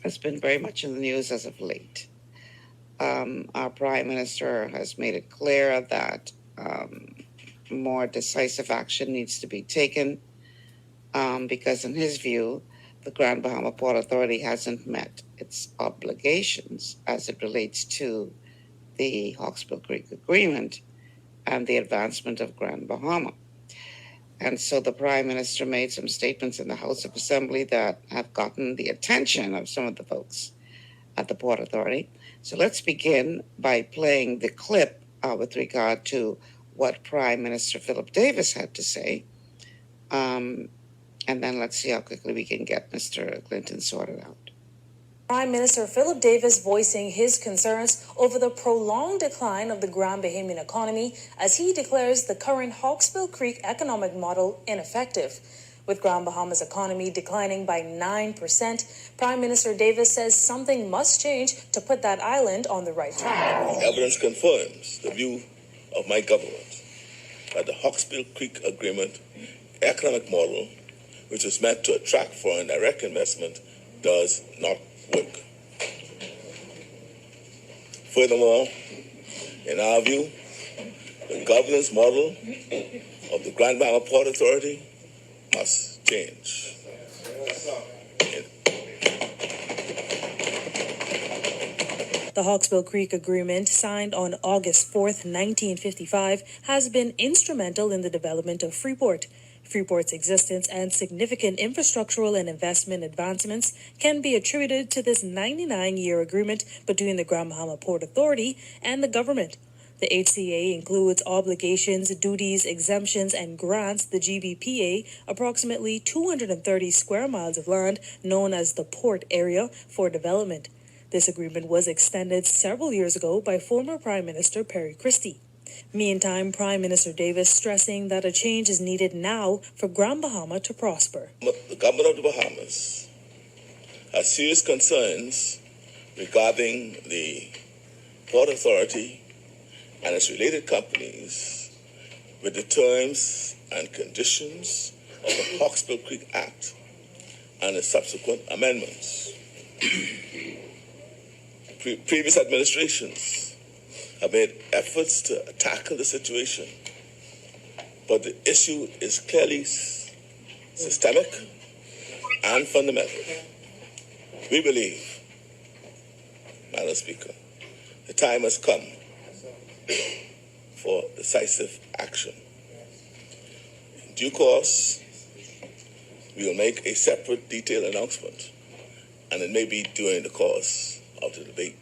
has been very much in the news as of late. Our Prime Minister has made it clear that more decisive action needs to be taken because, in his view, the Grand Bahama Port Authority hasn't met its obligations as it relates to the Hawksbill Creek Agreement and the advancement of Grand Bahama. And so the Prime Minister made some statements in the House of Assembly that have gotten the attention of some of the folks at the Port Authority. So let's begin by playing the clip with regard to what Prime Minister Philip Davis had to say. And then let's see how quickly we can get Mr. Glinton sorted out. Prime Minister Philip Davis voicing his concerns over the prolonged decline of the Grand Bahamian economy as he declares the current Hawksbill Creek economic model ineffective. With Grand Bahama's economy declining by 9%, Prime Minister Davis says something must change to put that island on the right track. Evidence confirms the view of my government that the Hawksbill Creek Agreement economic model, which is meant to attract foreign direct investment, does not work. Furthermore, in our view, the governance model of the Grand Bahama Port Authority must change. The Hawksbill Creek Agreement, signed on August 4th, 1955, has been instrumental in the development of Freeport. Freeport's existence and significant infrastructural and investment advancements can be attributed to this 99-year agreement between the Grand Bahama Port Authority and the government. The HCA includes obligations, duties, exemptions, and grants the GBPA approximately 230 square miles of land known as the Port Area for development. This agreement was extended several years ago by former Prime Minister Perry Christie. Meantime, Prime Minister Davis stressing that a change is needed now for Grand Bahama to prosper. The government of the Bahamas has serious concerns regarding the Port Authority and its related companies with the terms and conditions of the Hawksbill Creek Act and its subsequent amendments. Previous administrations have made efforts to tackle the situation, but the issue is clearly systemic and fundamental. We believe, Madam Speaker, the time has come for decisive action. In due course, we will make a separate detailed announcement, and it may be during the course of the debate.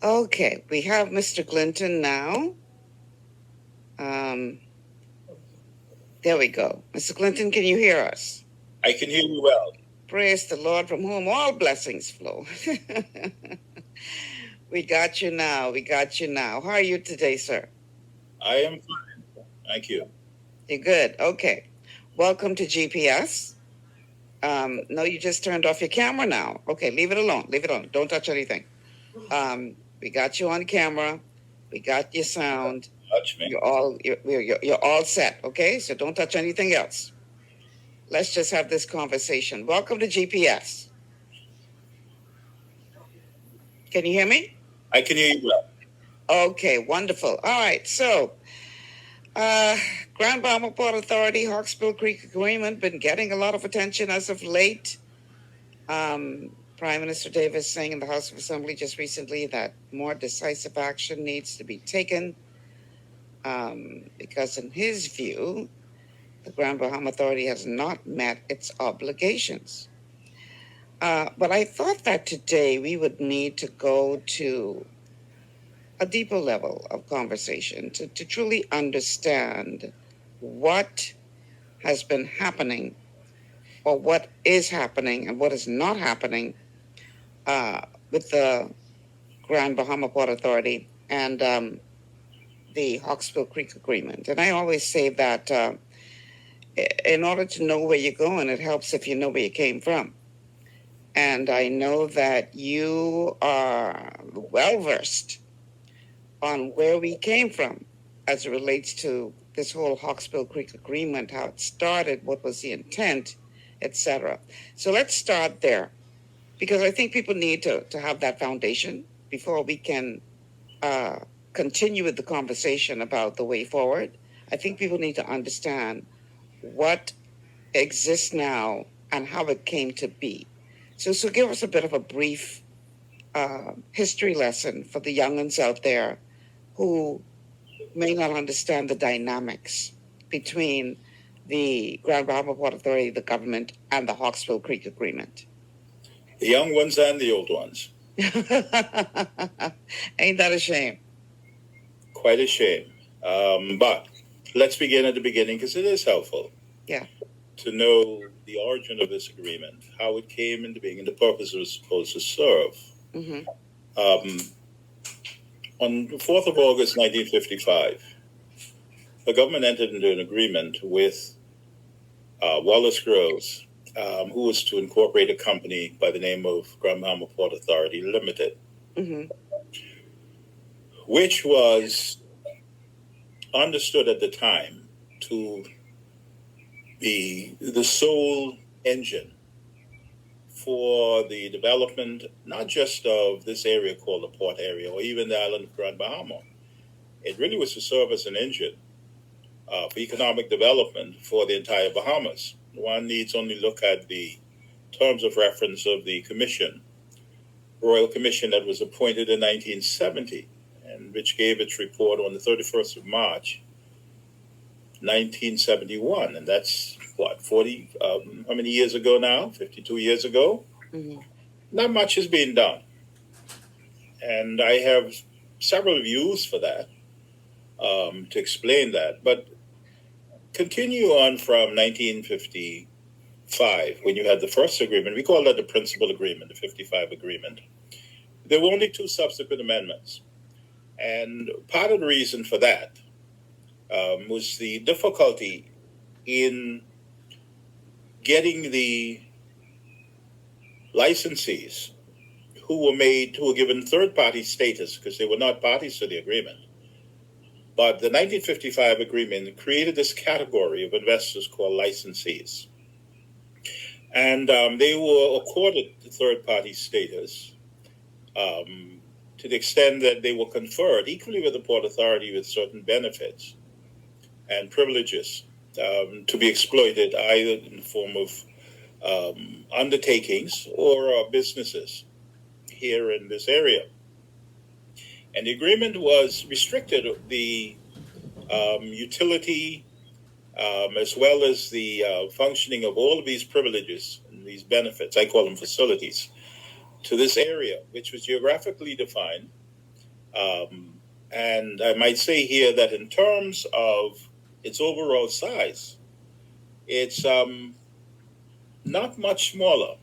Okay, we have Mr. Glinton now. There we go. Mr. Glinton, can you hear us? I can hear you well. Praise the Lord, from whom all blessings flow. We got you now. How are you today, sir? I am fine. Thank you. You're good. Okay. Welcome to GPS. No, you just turned off your camera now. Okay, leave it alone. Don't touch anything. We got you on camera. We got your sound. Touch me. You're all set. Okay, so don't touch anything else. Let's just have this conversation. Welcome to GPS. Can you hear me? I can hear you well. Okay, wonderful. All right, so Grand Bahama Port Authority, Hawksbill Creek Agreement, been getting a lot of attention as of late. Prime Minister Davis saying in the House of Assembly just recently that more decisive action needs to be taken because in his view, the Grand Bahama Authority has not met its obligations. But I thought that today we would need to go to a deeper level of conversation to truly understand what has been happening or what is happening and what is not happening with the Grand Bahama Port Authority and the Hawksbill Creek Agreement. And I always say that in order to know where you're going, it helps if you know where you came from. And I know that you are well-versed on where we came from as it relates to this whole Hawksbill Creek Agreement, how it started, what was the intent, etc. So let's start there, because I think people need to have that foundation before we can continue with the conversation about the way forward. I think people need to understand what exists now and how it came to be. So give us a bit of a brief history lesson for the youngins out there who may not understand the dynamics between the Grand Bahama Port Authority, the government, and the Hawksbill Creek Agreement. The young ones and the old ones. Ain't that a shame? Quite a shame. But let's begin at the beginning, because it is helpful. Yeah. To know the origin of this agreement, how it came into being, and the purpose it was supposed to serve. Mm-hmm. On the 4th of August, 1955, the government entered into an agreement with Wallace Groves, who was to incorporate a company by the name of Grand Bahama Port Authority Limited, Mm-hmm. which was understood at the time to be the sole engine for the development, not just of this area called the port area or even the island of Grand Bahama. It really was to serve as an engine for economic development for the entire Bahamas. One needs only look at the terms of reference of the commission, Royal Commission, that was appointed in 1970, and which gave its report on the 31st of March, 1971. And that's, what, 40, how many years ago now? 52 years ago? Mm-hmm. Not much has been done. And I have several views for that, to explain that. But continue on from 1955, when you had the first agreement. We call that the principal agreement, the 55 agreement. There were only 2 subsequent amendments. And part of the reason for that was the difficulty in getting the licensees who were given third-party status, because they were not parties to the agreement. But the 1955 agreement created this category of investors called licensees. And they were accorded the third-party status to the extent that they were conferred equally with the Port Authority with certain benefits and privileges to be exploited either in the form of undertakings or businesses here in this area. And the agreement was restricted the utility as well as the functioning of all of these privileges and these benefits, I call them facilities, to this area, which was geographically defined. And I might say here that in terms of its overall size, it's not much smaller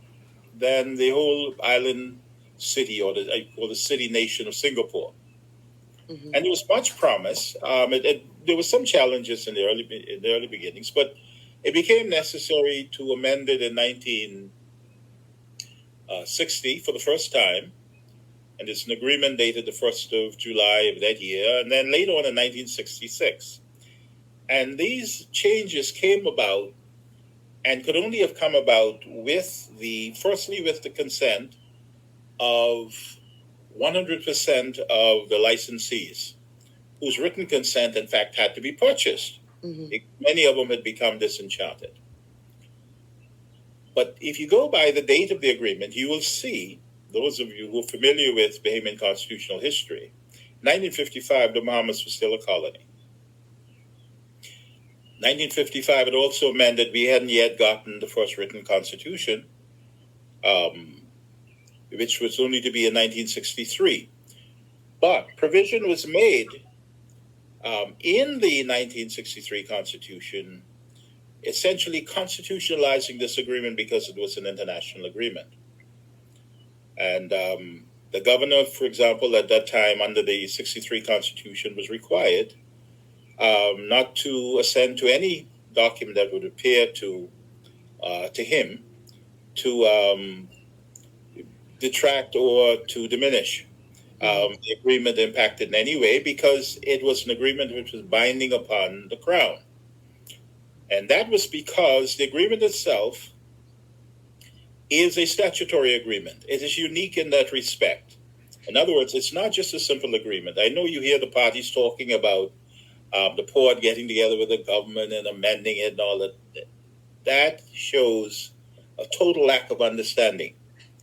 than the whole island city, or the city nation of Singapore. Mm-hmm. And there was much promise. There were some challenges in the early beginnings, but it became necessary to amend it in 1960 for the first time. And it's an agreement dated the 1st of July of that year, and then later on in 1966. And these changes came about and could only have come about firstly with the consent of 100% of the licensees, whose written consent, in fact, had to be purchased. Mm-hmm. Many of them had become disenchanted. But if you go by the date of the agreement, you will see, those of you who are familiar with Bahamian constitutional history, 1955, the Bahamas was still a colony. 1955, it also meant that we hadn't yet gotten the first written constitution, which was only to be in 1963. But provision was made in the 1963 Constitution, essentially constitutionalizing this agreement because it was an international agreement. And the governor, for example, at that time under the 63 Constitution was required not to assent to any document that would appear to him to detract or to diminish the agreement impacted in any way, because it was an agreement which was binding upon the Crown. And that was because the agreement itself is a statutory agreement. It is unique in that respect. In other words, it's not just a simple agreement. I know you hear the parties talking about the port getting together with the government and amending it and all that. That shows a total lack of understanding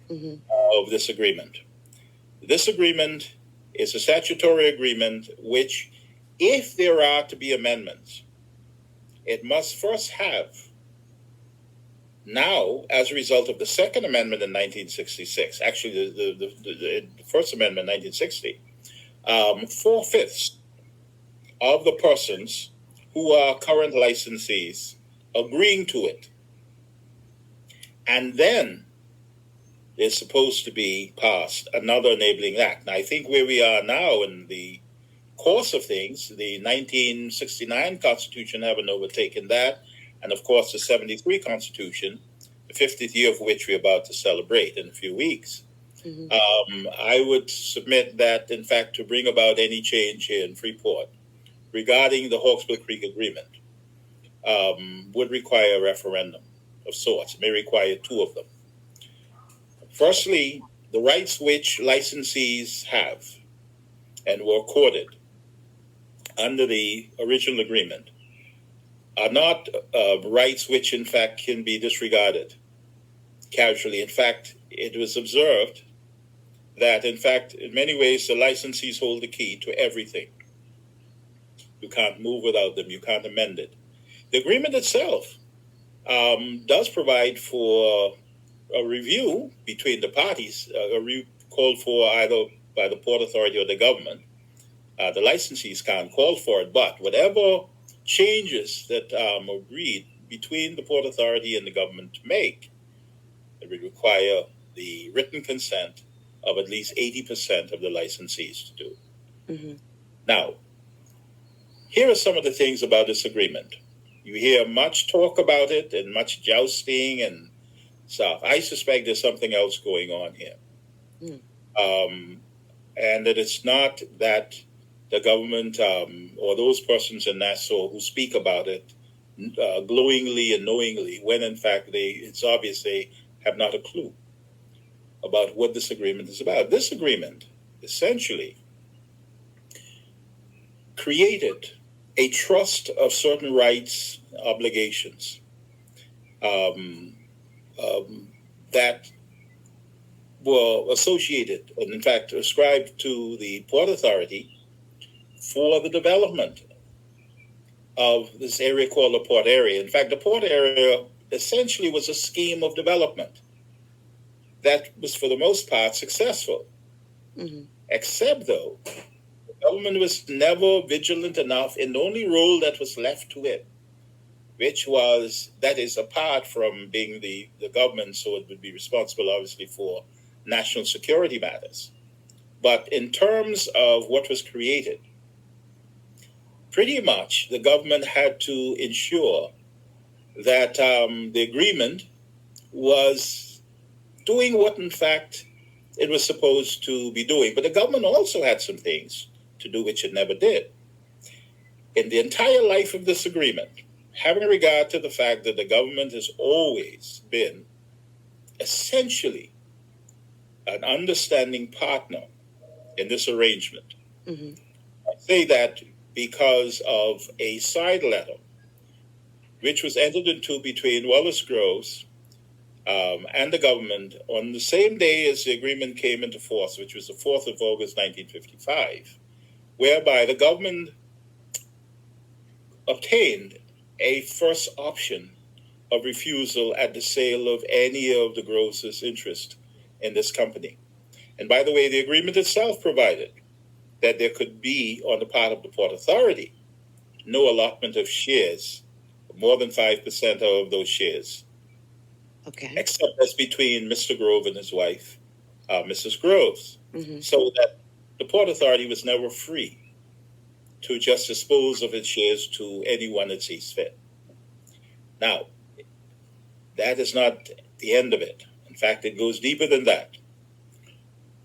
of this agreement. This agreement is a statutory agreement which, if there are to be amendments, it must first have, now, as a result of the Second Amendment in 1966, actually the First Amendment in 1960, 4/5 of the persons who are current licensees agreeing to it. And then there's supposed to be passed another enabling act. Now, I think where we are now in the course of things, the 1969 Constitution having overtaken that, and of course the 73 Constitution, the 50th year of which we're about to celebrate in a few weeks. I would submit that, in fact, to bring about any change here in Freeport regarding the Hawksbill Creek Agreement would require a referendum of sorts. It may require two of them. Firstly, the rights which licensees have and were accorded under the original agreement are not rights which, in fact, can be disregarded casually. In fact, it was observed that, in fact, in many ways, the licensees hold the key to everything. You can't move without them. You can't amend it. The agreement itself does provide for a review between the parties, called for either by the Port Authority or the government. The licensees can't call for it, but whatever changes that are agreed between the Port Authority and the government to make, it would require the written consent of at least 80% of the licensees to do. Now, here are some of the things about this agreement. You hear much talk about it and much jousting and stuff. I suspect there's something else going on here. And that it's not that the government or those persons in Nassau who speak about it glowingly and knowingly, when in fact it's obvious they have not a clue about what this agreement is about. This agreement essentially created a trust of certain rights, obligations that were associated and in fact ascribed to the Port Authority for the development of this area called the Port Area. In fact, the Port Area essentially was a scheme of development that was for the most part successful. Except though, the government was never vigilant enough in the only role that was left to it, which was, that is, apart from being the government, so it would be responsible obviously for national security matters. But in terms of what was created, pretty much the government had to ensure that the agreement was doing what in fact it was supposed to be doing. But the government also had some things to do which it never did. In the entire life of this agreement, having regard to the fact that the government has always been essentially an understanding partner in this arrangement. I say that because of a side letter which was entered into between Wallace Groves and the government on the same day as the agreement came into force, which was the 4th of August, 1955, whereby the government obtained a first option of refusal at the sale of any of the Groves' interest in this company. And by the way, the agreement itself provided that there could be, on the part of the Port Authority, no allotment of shares, more than 5% of those shares. Okay. Except as between Mr. Grove and his wife, Mrs. Groves. So that the Port Authority was never free to just dispose of its shares to anyone it sees fit. Now, that is not the end of it. In fact, it goes deeper than that.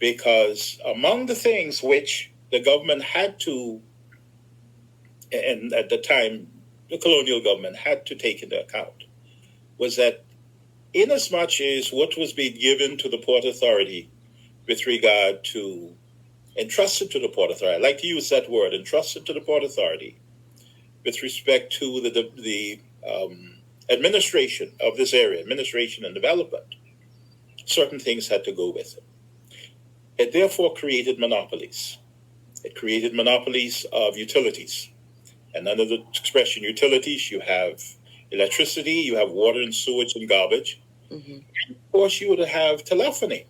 Because among the things which the government had to, and at the time, the colonial government had to take into account, was that inasmuch as what was being given to the Port Authority with regard to, entrusted to the Port Authority, I like to use that word, entrusted to the Port Authority, with respect to the administration of this area, administration and development, certain things had to go with it. It therefore created monopolies. It created monopolies of utilities. And under the expression utilities, you have electricity, you have water and sewage and garbage. Mm-hmm. And of course, you would have telephony.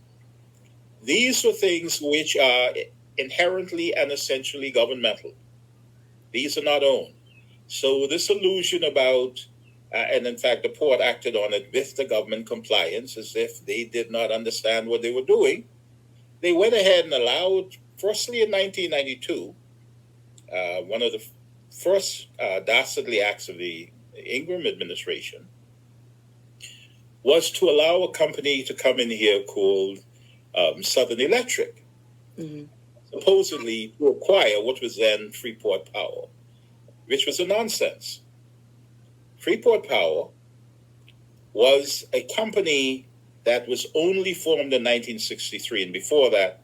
These were things which are inherently and essentially governmental. These are not owned. So this illusion about, and in fact, the port acted on it with the government compliance as if they did not understand what they were doing. They went ahead and allowed, firstly in 1992, one of the first dastardly acts of the Ingram administration was to allow a company to come in here called Southern Electric, Mm-hmm. supposedly to acquire what was then Freeport Power, which was a nonsense. Freeport Power was a company that was only formed in 1963, and before that,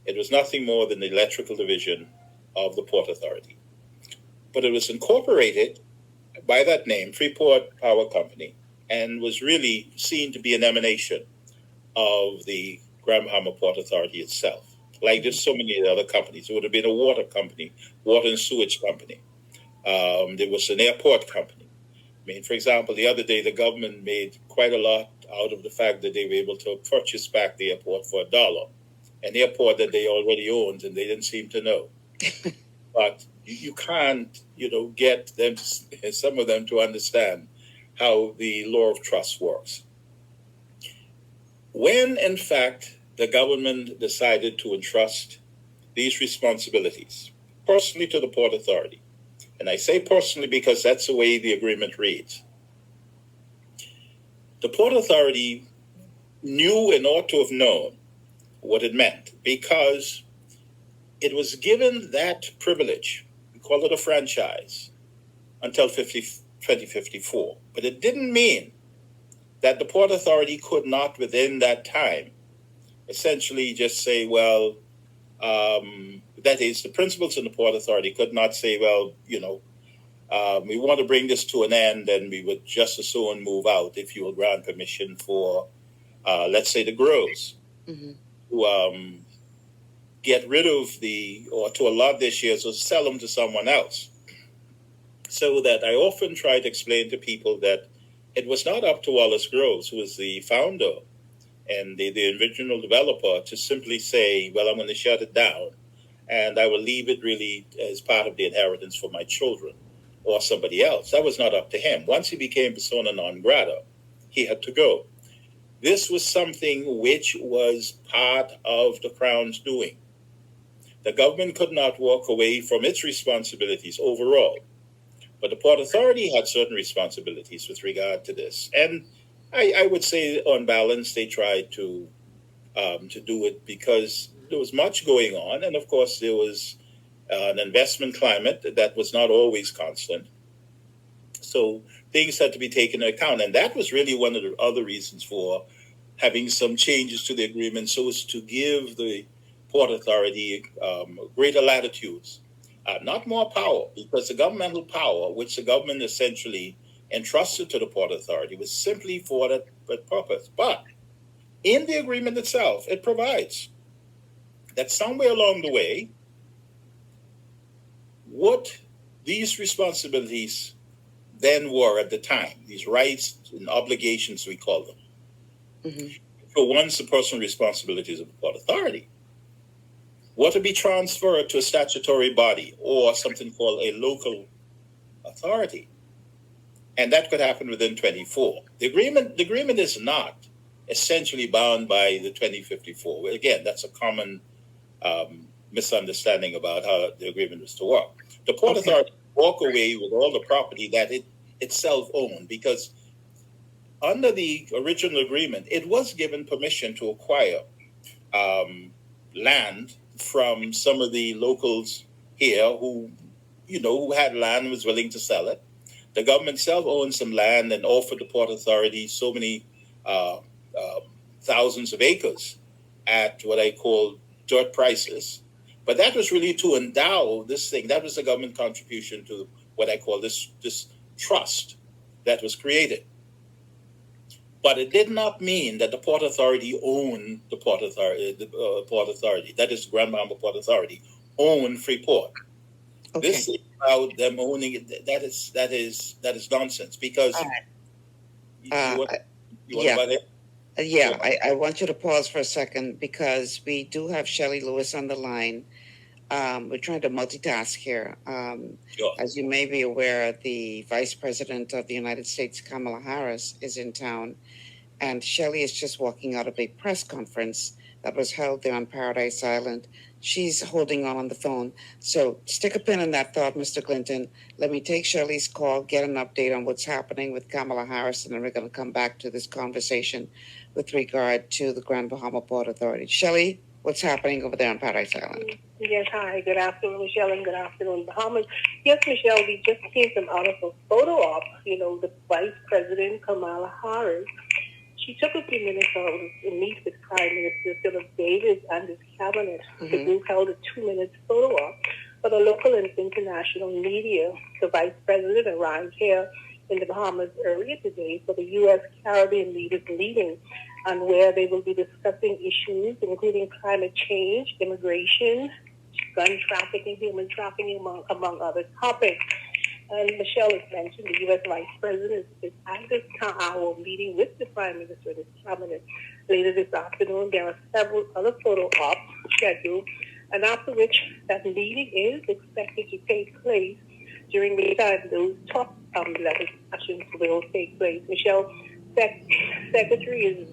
it was nothing more than the electrical division of the Port Authority. But it was incorporated by that name, Freeport Power Company, and was really seen to be an emanation of the Grand-Bahama Port Authority itself. Like there's so many other companies. It would have been a water company, water and sewage company. There was an airport company. I mean, for example, the other day, the government made quite a lot out of the fact that they were able to purchase back the airport for $1, an airport that they already owned and they didn't seem to know. But you can't, get them, some of them, to understand how the law of trust works. When, in fact, the government decided to entrust these responsibilities personally to the Port Authority, and I say personally because that's the way the agreement reads, the Port Authority knew and ought to have known what it meant because it was given that privilege, we call it a franchise, until 2054. But it didn't mean that the Port Authority could not, within that time, essentially just say, well, that is, the principals in the Port Authority could not say, well, we want to bring this to an end and we would just as soon move out if you will grant permission for, let's say, the grows Mm-hmm. to get rid of or to allot their shares or sell them to someone else. So that I often try to explain to people that it was not up to Wallace Groves, who was the founder and the original developer, to simply say, well, I'm going to shut it down and I will leave it really as part of the inheritance for my children or somebody else. That was not up to him. Once he became persona non grata, he had to go. This was something which was part of the Crown's doing. The government could not walk away from its responsibilities overall, but the Port Authority had certain responsibilities with regard to this. And I would say, on balance, they tried to do it because there was much going on, and of course there was an investment climate that was not always constant. So things had to be taken into account, and that was really one of the other reasons for having some changes to the agreement, so as to give the Port Authority greater latitudes, not more power, because the governmental power, which the government essentially entrusted to the Port Authority, was simply for that purpose. But in the agreement itself, it provides that somewhere along the way, what these responsibilities then were at the time, these rights and obligations, we call them, Mm-hmm. for once the personal responsibilities of the Port Authority, were to be transferred to a statutory body or something called a local authority. And that could happen within 24. The agreement is not essentially bound by the 2054. Well, again, that's a common misunderstanding about how the agreement was to work. The Port Authority walk away with all the property that it itself owned, because under the original agreement, it was given permission to acquire land from some of the locals here who had land and was willing to sell it. The government itself owned some land and offered the Port Authority so many uh, thousands of acres at what I call dirt prices. But that was really to endow this thing. That was a government contribution to what I call this trust that was created. But it did not mean that the Port Authority owned the Port Authority. Port Authority, that is Grand Bahama Port Authority, owned Freeport. Okay. This is about them owning it. That is nonsense. Because you want yeah. about it? Yeah, I want you to pause for a second because we do have Shelley Lewis on the line. We're trying to multitask here. Sure. As you may be aware, the Vice President of the United States, Kamala Harris, is in town, and Shelley is just walking out of a press conference that was held there on Paradise Island. She's holding on the phone. So stick a pin in that thought, Mr. Glinton. Let me take Shelley's call, get an update on what's happening with Kamala Harris, and then we're going to come back to this conversation with regard to the Grand Bahama Port Authority. Shelley, what's happening over there on Paradise Island? Yes, hi. Good afternoon, Michelle, and good afternoon, Bahamas. Yes, Michelle, we just came from out of a photo op. The Vice President, Kamala Harris, she took a few minutes out to meet with Prime Minister Philip Davis and his cabinet. Mm-hmm. The group held a 2-minute photo op for the local and international media. The Vice President arrived here in the Bahamas earlier today for the U.S. Caribbean leaders meeting, and where they will be discussing issues including climate change, immigration, gun trafficking, human trafficking, among other topics. And Michelle has mentioned the U.S. Vice President is at this hour meeting with the Prime Minister and his cabinet. Later this afternoon, there are several other photo ops scheduled, and after which that meeting is expected to take place during the time those top level discussions will take place. Michelle, Secretary is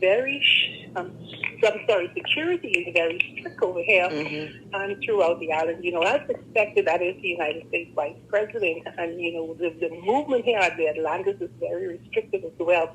security is very strict over here and throughout the island. As expected, that is the United States Vice President, and the movement here at the Atlantis is very restricted as well.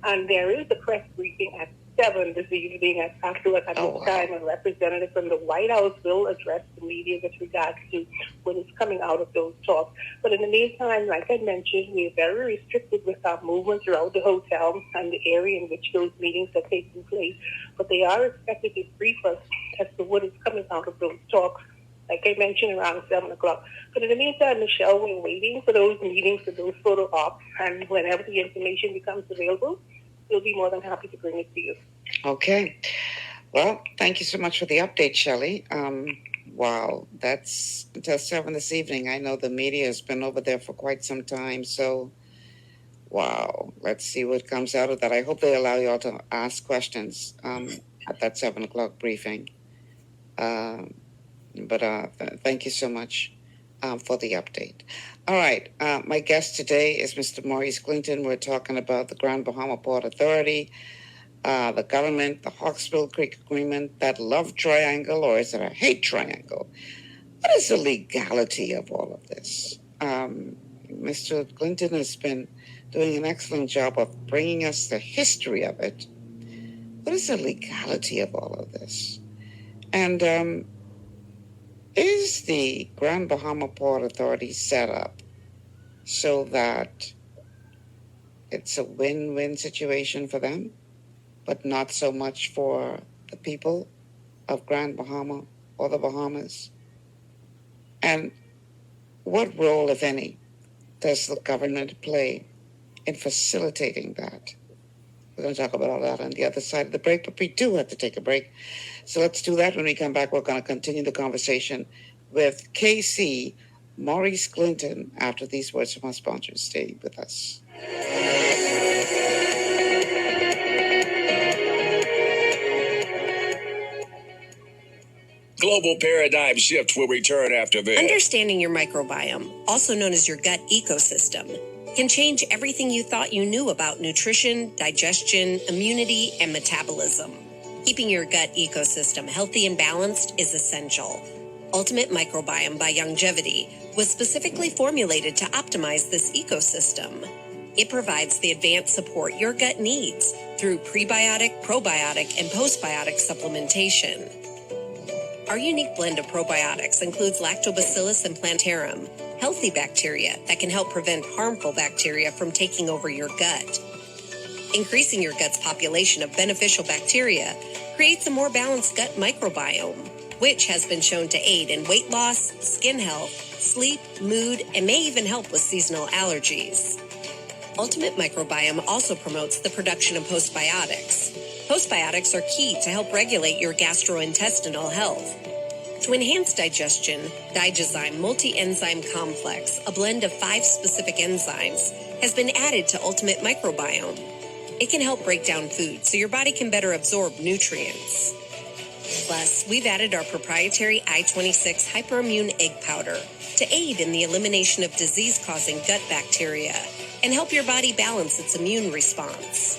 And there is a press briefing at 7 this evening at afterwards at this time. A representative from the White House will address the media with regards to what is coming out of those talks. But in the meantime, like I mentioned, we are very restricted with our movement throughout the hotel and the area in which those meetings are taking place. But they are expected to brief us as to what is coming out of those talks, like I mentioned, around 7 o'clock. But in the meantime, Michelle, we're waiting for those meetings, for those photo ops, and whenever the information becomes available, we'll be more than happy to bring it to you. Okay. Well, thank you so much for the update, Shelley. Wow, that's until 7 this evening. I know the media has been over there for quite some time, so wow, let's see what comes out of that. I hope they allow you all to ask questions at that 7 o'clock briefing. But thank you so much for the update. All right, my guest today is Mr. Maurice Glinton. We're talking about the Grand Bahama Port Authority, the government, the Hawksbill Creek Agreement, that love triangle, or is it a hate triangle? What is the legality of all of this? Mr. Glinton has been doing an excellent job of bringing us the history of it. What is the legality of all of this? And is the Grand Bahama Port Authority set up so that it's a win-win situation for them, but not so much for the people of Grand Bahama or the Bahamas? And what role, if any, does the government play in facilitating that? We're going to talk about all that on the other side of the break, but we do have to take a break. So let's do that. When we come back, we're going to continue the conversation with KC Maurice Glinton after these words from our sponsors. Stay with us. Global Paradigm Shift will return after this. Understanding your microbiome, also known as your gut ecosystem, can change everything you thought you knew about nutrition, digestion, immunity, and metabolism. Keeping your gut ecosystem healthy and balanced is essential. Ultimate Microbiome by Longevity was specifically formulated to optimize this ecosystem. It provides the advanced support your gut needs through prebiotic, probiotic, and postbiotic supplementation. Our unique blend of probiotics includes Lactobacillus and Plantarum, healthy bacteria that can help prevent harmful bacteria from taking over your gut. Increasing your gut's population of beneficial bacteria creates a more balanced gut microbiome, which has been shown to aid in weight loss, skin health, sleep, mood, and may even help with seasonal allergies. Ultimate Microbiome also promotes the production of postbiotics. Postbiotics are key to help regulate your gastrointestinal health. To enhance digestion, Digizyme Multi-Enzyme Complex, a blend of 5 specific enzymes, has been added to Ultimate Microbiome. It can help break down food so your body can better absorb nutrients. Plus, we've added our proprietary I-26 Hyperimmune Egg Powder to aid in the elimination of disease-causing gut bacteria and help your body balance its immune response.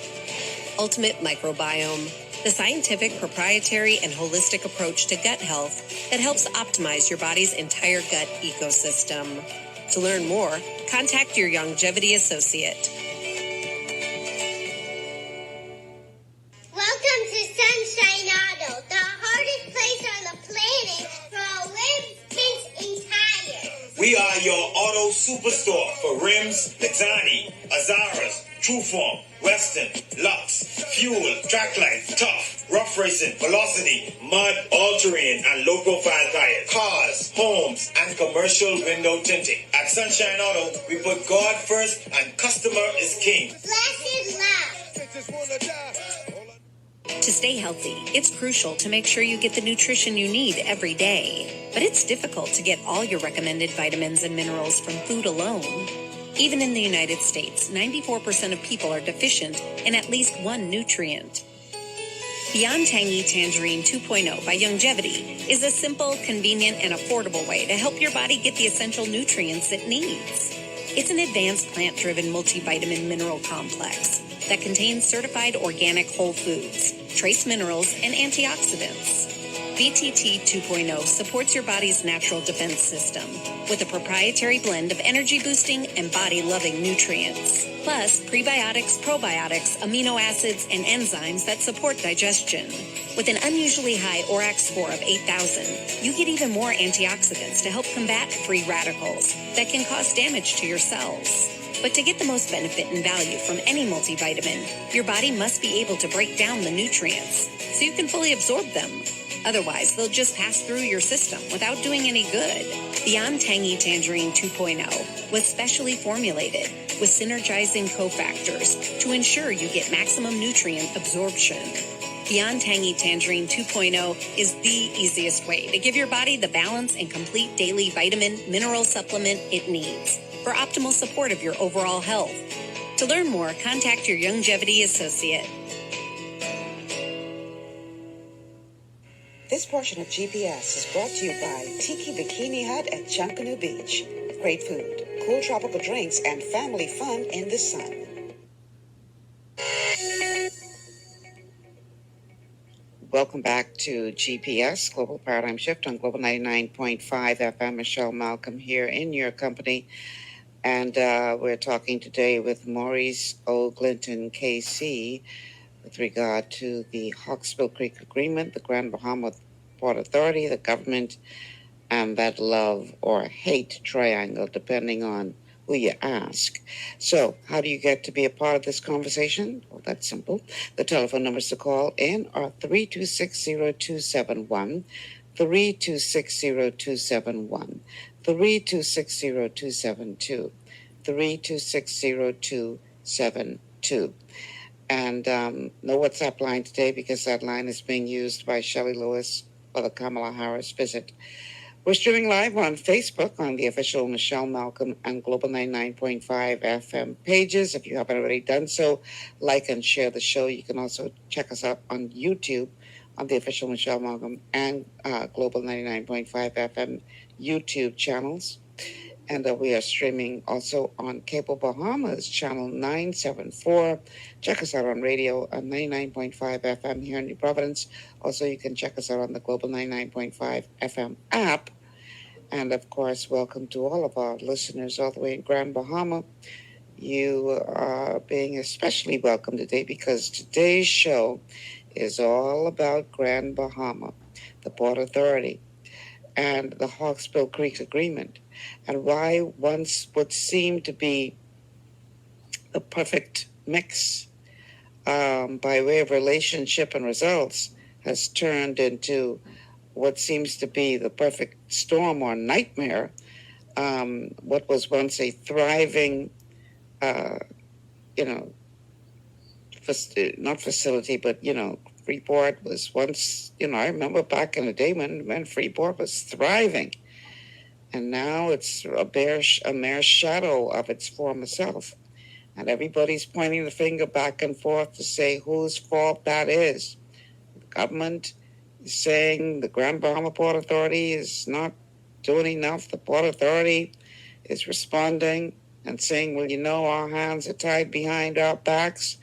Ultimate Microbiome, the scientific, proprietary, and holistic approach to gut health that helps optimize your body's entire gut ecosystem. To learn more, contact your longevity associate. Welcome to Sunshine Auto, the hardest place on the planet for rims, paints, and tires. We are your auto superstore for rims, Lexani, Azaras, Trueform, Western, Lux, Fuel, Tracklight, Tough, Rough Racing, Velocity, Mud, All-Terrain, and low-profile tires, cars, homes, and commercial window tinting. At Sunshine Auto, we put God first and customer is king. Blessed love. To stay healthy, it's crucial to make sure you get the nutrition you need every day. But it's difficult to get all your recommended vitamins and minerals from food alone. Even in the United States, 94% of people are deficient in at least one nutrient. Beyond Tangy Tangerine 2.0 by Longevity is a simple, convenient, and affordable way to help your body get the essential nutrients it needs. It's an advanced plant-driven multivitamin mineral complex that contains certified organic whole foods, trace minerals, and antioxidants. BTT 2.0 supports your body's natural defense system with a proprietary blend of energy-boosting and body-loving nutrients, plus prebiotics, probiotics, amino acids, and enzymes that support digestion. With an unusually high ORAC score of 8,000, you get even more antioxidants to help combat free radicals that can cause damage to your cells. But to get the most benefit and value from any multivitamin, your body must be able to break down the nutrients so you can fully absorb them. Otherwise, they'll just pass through your system without doing any good. Beyond Tangy Tangerine 2.0 was specially formulated with synergizing cofactors to ensure you get maximum nutrient absorption. Beyond Tangy Tangerine 2.0 is the easiest way to give your body the balance and complete daily vitamin, mineral supplement it needs for optimal support of your overall health. To learn more, contact your longevity associate. This portion of GPS is brought to you by Tiki Bikini Hut at Junkanoo Beach. Great food, cool tropical drinks, and family fun in the sun. Welcome back to GPS, Global Paradigm Shift on Global 99.5 FM. Michelle Malcolm here in your company. And we're talking today with Maurice O. Glinton, KC, with regard to the Hawksbill Creek Agreement, the Grand Bahama Port Authority, the government, and that love or hate triangle, depending on who you ask. So, how do you get to be a part of this conversation? Well, that's simple. The telephone numbers to call in are 3260271, 3260271, 3260272, 3260272. And no WhatsApp line today because that line is being used by Shelley Lewis for the Kamala Harris visit. We're streaming live on Facebook on the official Michelle Malcolm and Global 99.5 FM pages. If you haven't already done so, like and share the show. You can also check us out on YouTube on the official Michelle Malcolm and Global 99.5 FM YouTube channels. And we are streaming also on Cable Bahamas, channel 974. Check us out on radio on 99.5 FM here in New Providence. Also, you can check us out on the Global 99.5 FM app. And, of course, welcome to all of our listeners all the way in Grand Bahama. You are being especially welcome today because today's show is all about Grand Bahama, the Port Authority, and the Hawksbill Creek Agreement, and why once would seem to be the perfect mix by way of relationship and results, has turned into what seems to be the perfect storm or nightmare. What was once a thriving, you know, not facility, but, Freeport was once, I remember back in the day when Freeport was thriving. And now it's a mere shadow of its former self. And everybody's pointing the finger back and forth to say whose fault that is. The government is saying the Grand Bahama Port Authority is not doing enough. The Port Authority is responding and saying, well, our hands are tied behind our backs.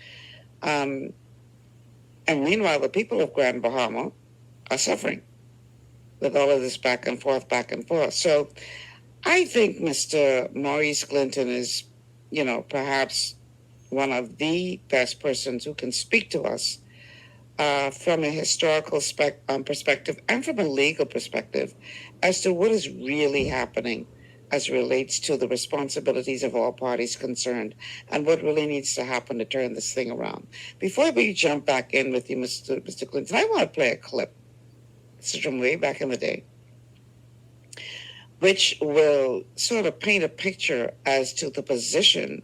And meanwhile, the people of Grand Bahama are suffering with all of this back and forth. So I think Mr. Maurice Glinton is, perhaps one of the best persons who can speak to us from a historical perspective and from a legal perspective as to what is really happening as relates to the responsibilities of all parties concerned and what really needs to happen to turn this thing around. Before we jump back in with you, Mr. Clinton, I want to play a clip. This is from way back in the day, which will sort of paint a picture as to the position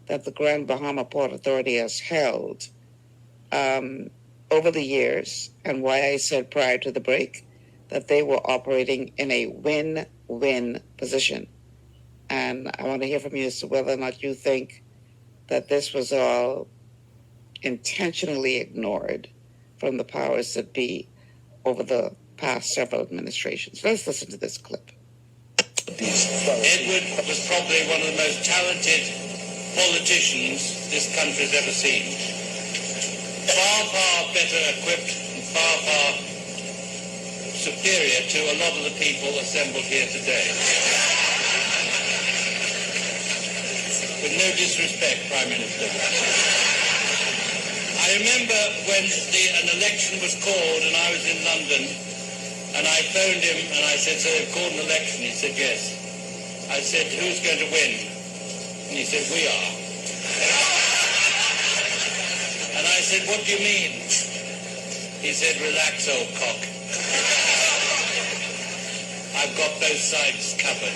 that the Grand Bahama Port Authority has held over the years, and why I said prior to the break that they were operating in a win-win position. And I want to hear from you as to whether or not you think that this was all intentionally ignored from the powers that be over the past several administrations. Let's listen to this clip. Edward was probably one of the most talented politicians this country's ever seen. Far better equipped and far superior to a lot of the people assembled here today. With no disrespect, Prime Minister. I remember when an election was called and I was in London and I phoned him and I said, so they've called an election? He said, yes. I said, who's going to win? And he said, we are. And I said, what do you mean? He said, relax, old cock. I've got both sides covered.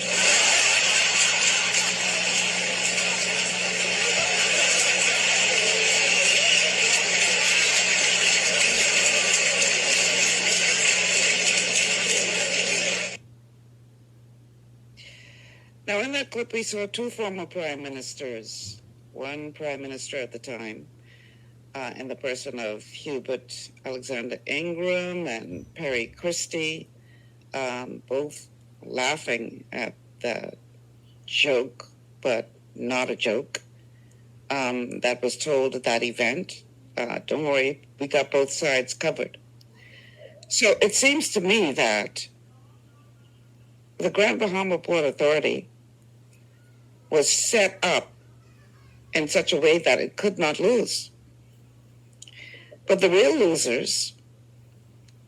Now, in that clip, we saw two former prime ministers, one prime minister at the time, in the person of Hubert Alexander Ingram and Perry Christie, both laughing at the joke, but not a joke, that was told at that event. Don't worry, we got both sides covered. So it seems to me that the Grand Bahama Port Authority was set up in such a way that it could not lose. But the real losers,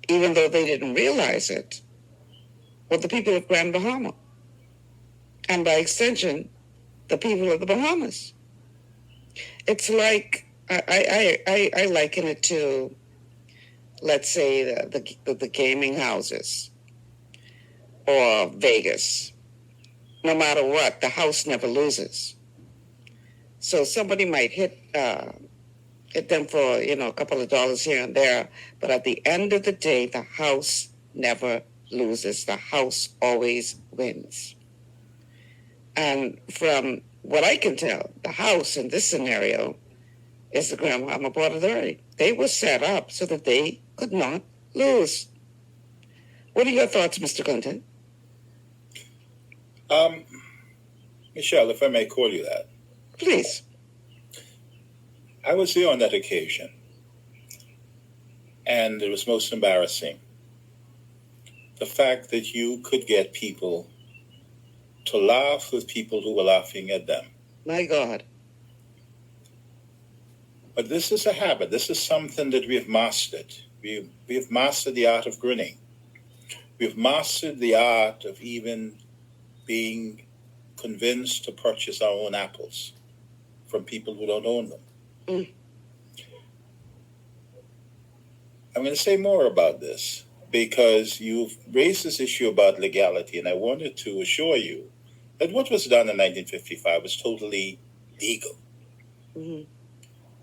even though they didn't realize it, were the people of Grand Bahama. And by extension, the people of the Bahamas. It's like, I liken it to, let's say, the gaming houses or Vegas. No matter what, the house never loses. So somebody might hit them for, a couple of dollars here and there, but at the end of the day, the house never loses. The house always wins. And from what I can tell, the house in this scenario is the Grand Bahama Port Authority. They were set up so that they could not lose. What are your thoughts, Mr. Clinton? Michelle, if I may call you that. Please. I was there on that occasion, and it was most embarrassing. The fact that you could get people to laugh with people who were laughing at them. My God. But this is a habit. This is something that we've mastered. We've mastered the art of grinning. We've mastered the art of even being convinced to purchase our own apples from people who don't own them. I'm going to say more about this because you've raised this issue about legality, and I wanted to assure you that what was done in 1955 was totally legal,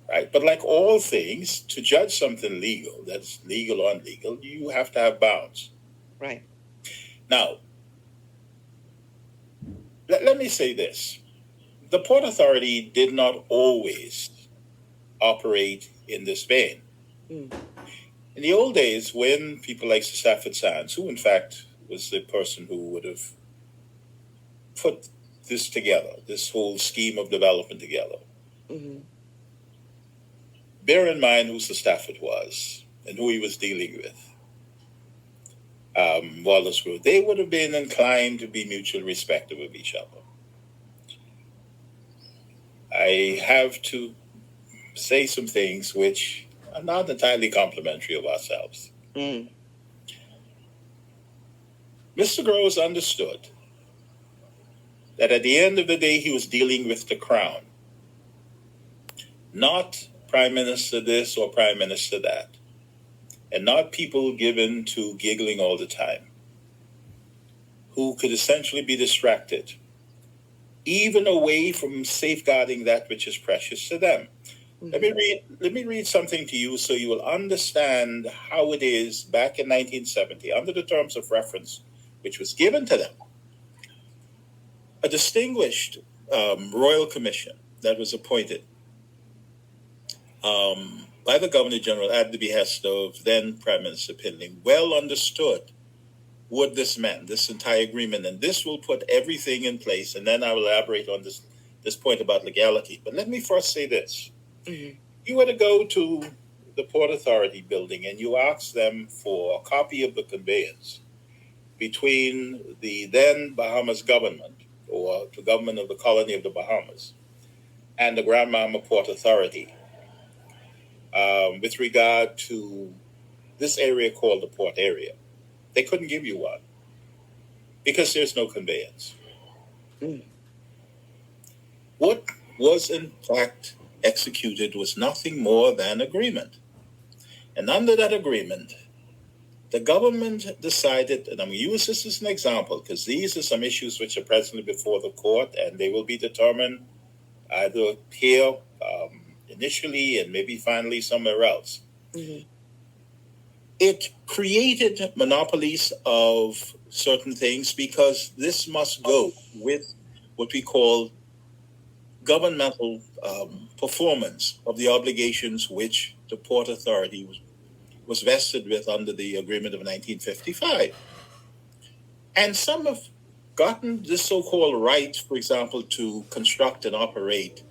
right? But like all things, to judge something legal, that's legal or unlegal, you have to have bounds. Right. Now, let me say this. The Port Authority did not always operate in this vein. In the old days, when people like Sir Stafford Sands, who in fact was the person who would have put this together, this whole scheme of development together, bear in mind who Sir Stafford was and who he was dealing with. Wallace Group, they would have been inclined to be mutually respectful of each other. I have to say some things which are not entirely complimentary of ourselves. Mr. Groves understood that at the end of the day, he was dealing with the crown, not Prime Minister this or Prime Minister that, and not people given to giggling all the time, who could essentially be distracted, even away from safeguarding that which is precious to them. Let me read something to you so you will understand how it is back in 1970, under the terms of reference which was given to them. A distinguished royal commission that was appointed by the Governor General at the behest of then Prime Minister Pindling well understood what this meant, this entire agreement, and this will put everything in place, and then I will elaborate on this point about legality. But let me first say this. You were to go to the Port Authority building and you ask them for a copy of the conveyance between the then Bahamas government, or the government of the colony of the Bahamas, and the Grand Mama Port Authority with regard to this area called the port area. They couldn't give you one because there's no conveyance. What was in fact executed was nothing more than agreement. And under that agreement, the government decided, and I'm going to use this as an example because these are some issues which are presently before the court and they will be determined either here initially and maybe finally somewhere else. It created monopolies of certain things because this must go with what we call governmental performance of the obligations which the Port Authority was vested with under the agreement of 1955. And some have gotten this so-called right, for example, to construct and operate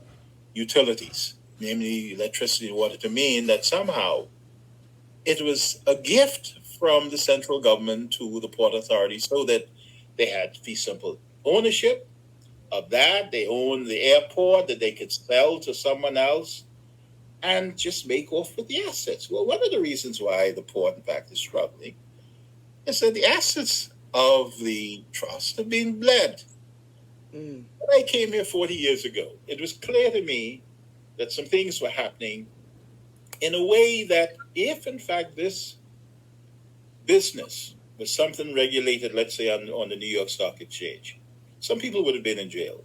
utilities, namely electricity and water, to mean that somehow it was a gift from the central government to the Port Authority so that they had fee simple ownership of that. They owned the airport that they could sell to someone else and just make off with the assets. Well, one of the reasons why the port, in fact, is struggling is that the assets of the trust have been bled. When I came here 40 years ago, it was clear to me that some things were happening in a way that if, in fact, this business was something regulated, let's say, on the New York Stock Exchange, some people would have been in jail.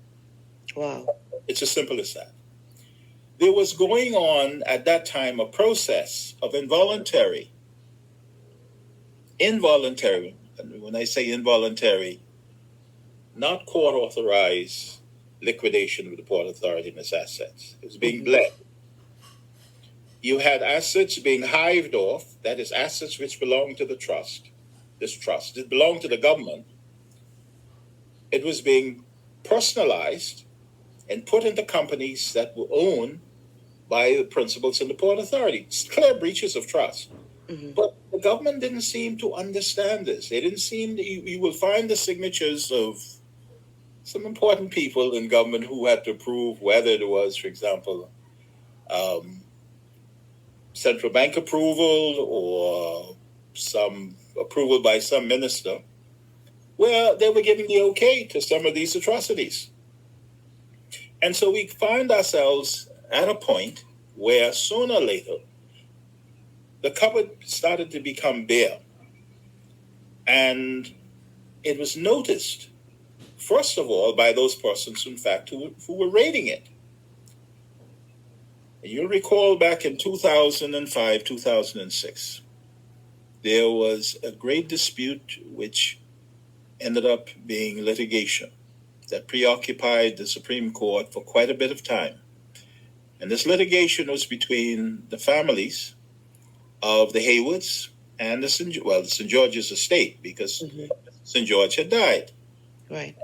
Wow. It's as simple as that. There was going on at that time a process of involuntary, and when I say involuntary, not court-authorized liquidation of the Port Authority and its assets. It was being bled. You had assets being hived off, that is, assets which belong to the trust. This trust, it belonged to the government. It was being personalized and put into companies that were owned by the principals in the Port Authority. It's clear breaches of trust. But the government didn't seem to understand this. They didn't seem to, you will find the signatures of some important people in government who had to prove whether there was, for example, central bank approval or some approval by some minister, where they were giving the okay to some of these atrocities. And so we find ourselves at a point where sooner or later, the cupboard started to become bare. And it was noticed, first of all, by those persons, in fact, who were raiding it. And you'll recall back in 2005, 2006, there was a great dispute which ended up being litigation that preoccupied the Supreme Court for quite a bit of time. And this litigation was between the families of the Haywoods and the St. George's estate, because St. George had died. Right.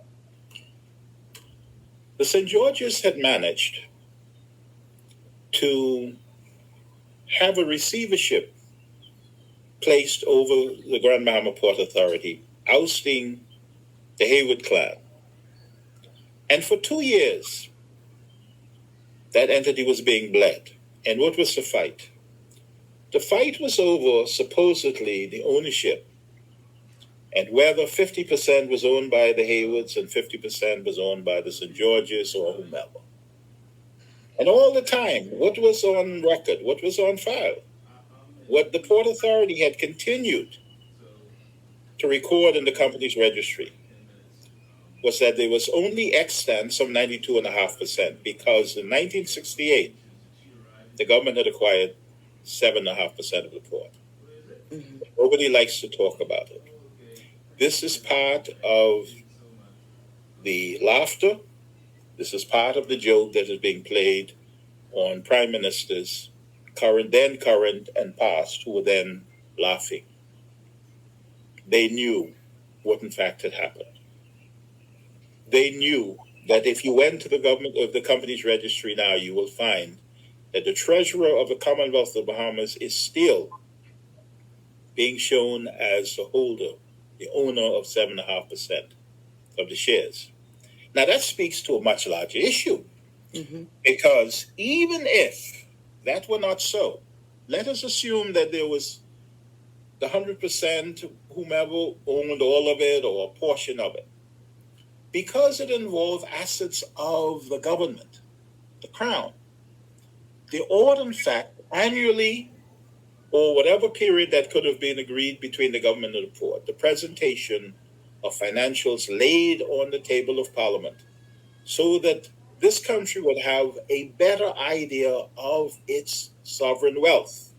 The St. George's had managed to have a receivership placed over the Grand Bahama Port Authority, ousting the Haywood clan. And for 2 years, that entity was being bled. And what was the fight? The fight was over, supposedly, the ownership, and whether 50% was owned by the Haywoods and 50% was owned by the St. George's or whomever. And all the time, what was on record, what was on file, what the Port Authority had continued to record in the company's registry was that there was only extant, some 92.5%, because in 1968, the government had acquired 7.5% of the port. Nobody likes to talk about it. This is part of the laughter. This is part of the joke that is being played on prime ministers, current and past, who were then laughing. They knew what in fact had happened. They knew that if you went to the company's registry now, you will find that the treasurer of the Commonwealth of the Bahamas is still being shown as the holder, the owner of 7.5% of the shares. Now that speaks to a much larger issue, because even if that were not so, let us assume that there was the 100%, whomever owned all of it or a portion of it, because it involved assets of the government, the crown. They ought, in fact, annually, or whatever period that could have been agreed between the government and the port, the presentation of financials laid on the table of Parliament, so that this country would have a better idea of its sovereign wealth.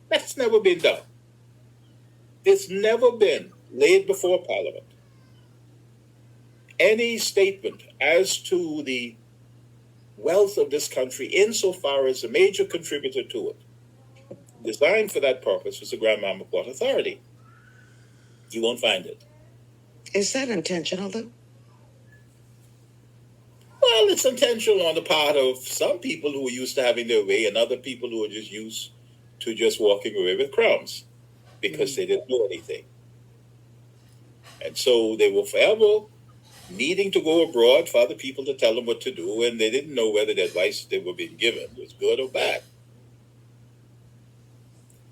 That's never been done. It's never been laid before Parliament any statement as to the wealth of this country insofar as a major contributor to it, designed for that purpose, was the Grand Bahama Port Authority. You won't find it. Is that intentional, though? Well, it's intentional on the part of some people who are used to having their way and other people who are just used to just walking away with crumbs because they didn't know anything. And so they were forever needing to go abroad for other people to tell them what to do, and they didn't know whether the advice they were being given was good or bad.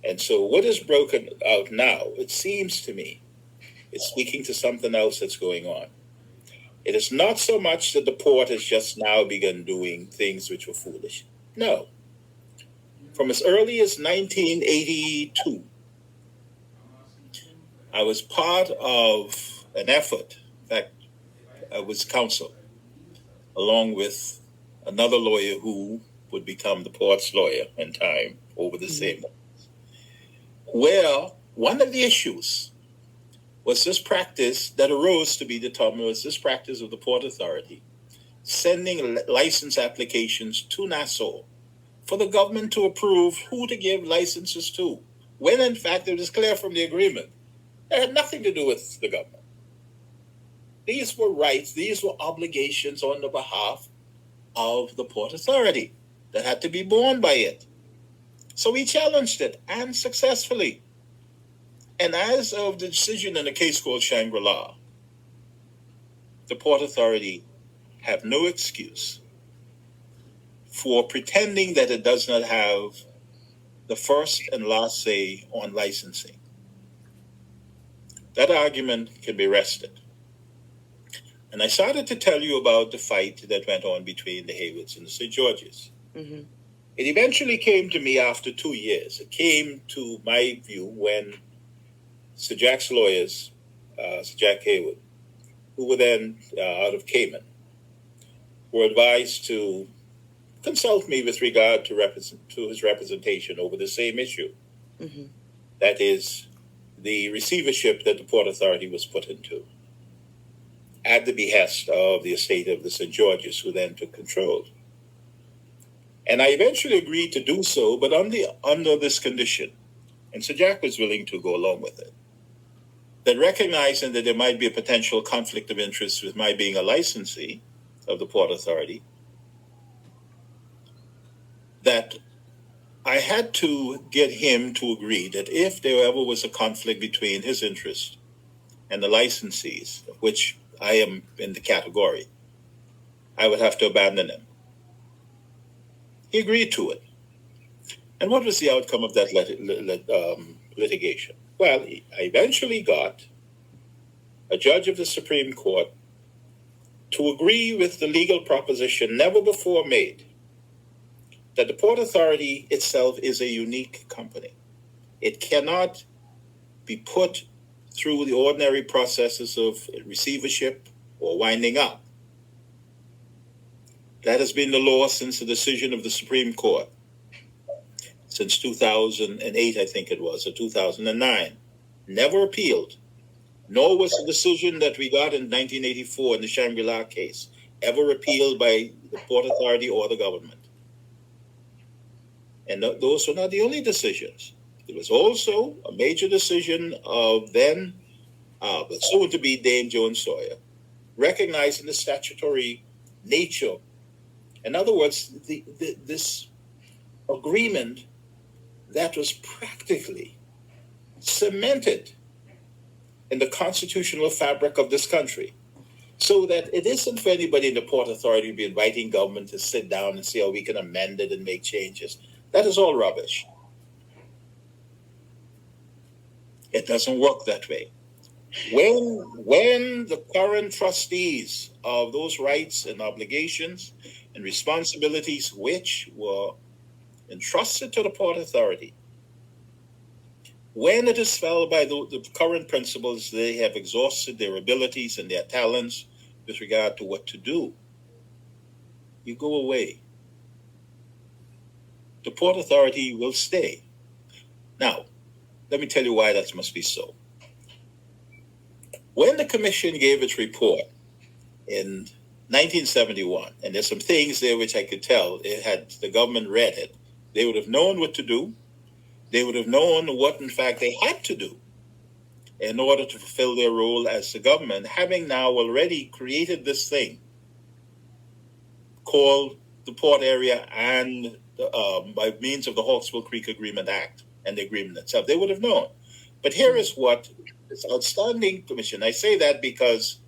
And so what is broken out now, it seems to me, is speaking to something else that's going on. It is not so much that the port has just now begun doing things which were foolish. No. From as early as 1982, I was part of an effort. In fact, I was counsel, along with another lawyer who would become the port's lawyer in time over the same. Well, one of the issues was this practice that arose to be determined was this practice of the Port Authority sending license applications to Nassau for the government to approve who to give licenses to, when in fact it was clear from the agreement it had nothing to do with the government. These were rights, these were obligations on the behalf of the Port Authority that had to be borne by it. So we challenged it, and successfully. And as of the decision in a case called Shangri-La, the Port Authority have no excuse for pretending that it does not have the first and last say on licensing. That argument can be rested. And I started to tell you about the fight that went on between the Haywoods and the St. George's. It eventually came to me after 2 years. It came to my view when Sir Jack's lawyers, Sir Jack Haywood, who were then out of Cayman, were advised to consult me with regard to his representation over the same issue. Mm-hmm. That is, the receivership that the Port Authority was put into at the behest of the estate of the St. George's, who then took control. And I eventually agreed to do so, but under this condition, and Sir Jack was willing to go along with it, that recognizing that there might be a potential conflict of interest with my being a licensee of the Port Authority, that I had to get him to agree that if there ever was a conflict between his interest and the licensees, of which I am in the category, I would have to abandon him. He agreed to it. And what was the outcome of that litigation? Well, I eventually got a judge of the Supreme Court to agree with the legal proposition never before made that the Port Authority itself is a unique company. It cannot be put through the ordinary processes of receivership or winding up. That has been the law since the decision of the Supreme Court, since 2008, I think it was, or 2009. Never appealed, nor was the decision that we got in 1984 in the Shangri-La case ever appealed by the Port Authority or the government. And those were not the only decisions. There was also a major decision of then, but soon to be Dame Joan Sawyer, recognizing the statutory nature. In other words, this agreement that was practically cemented in the constitutional fabric of this country, so that it isn't for anybody in the Port Authority to be inviting government to sit down and see how we can amend it and make changes. That is all rubbish. It doesn't work that way. When the current trustees of those rights and obligations and responsibilities which were entrusted to the Port Authority, when it is felt by the current principals, they have exhausted their abilities and their talents with regard to what to do, you go away. The Port Authority will stay. Now, let me tell you why that must be so. When the Commission gave its report in 1971, and there's some things there which I could tell, had the government read it, they would have known what to do. They would have known what, in fact, they had to do in order to fulfill their role as the government, having now already created this thing called the Port Area and by means of the Hawksbill Creek Agreement Act and the agreement itself. They would have known. But here is what this outstanding commission, I say that because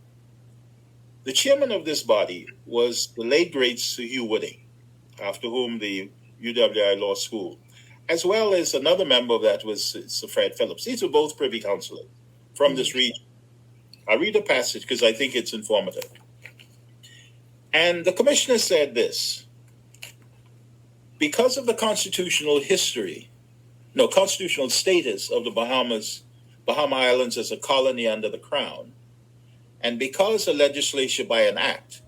the chairman of this body was the late great Sir Hugh Wooding, after whom the UWI Law School, as well as another member of that was Sir Fred Phillips. These were both privy councillors from this region. I'll read a passage because I think it's informative. And the commissioner said this: because of the constitutional status of the Bahama Islands as a colony under the Crown, and because the legislature by an act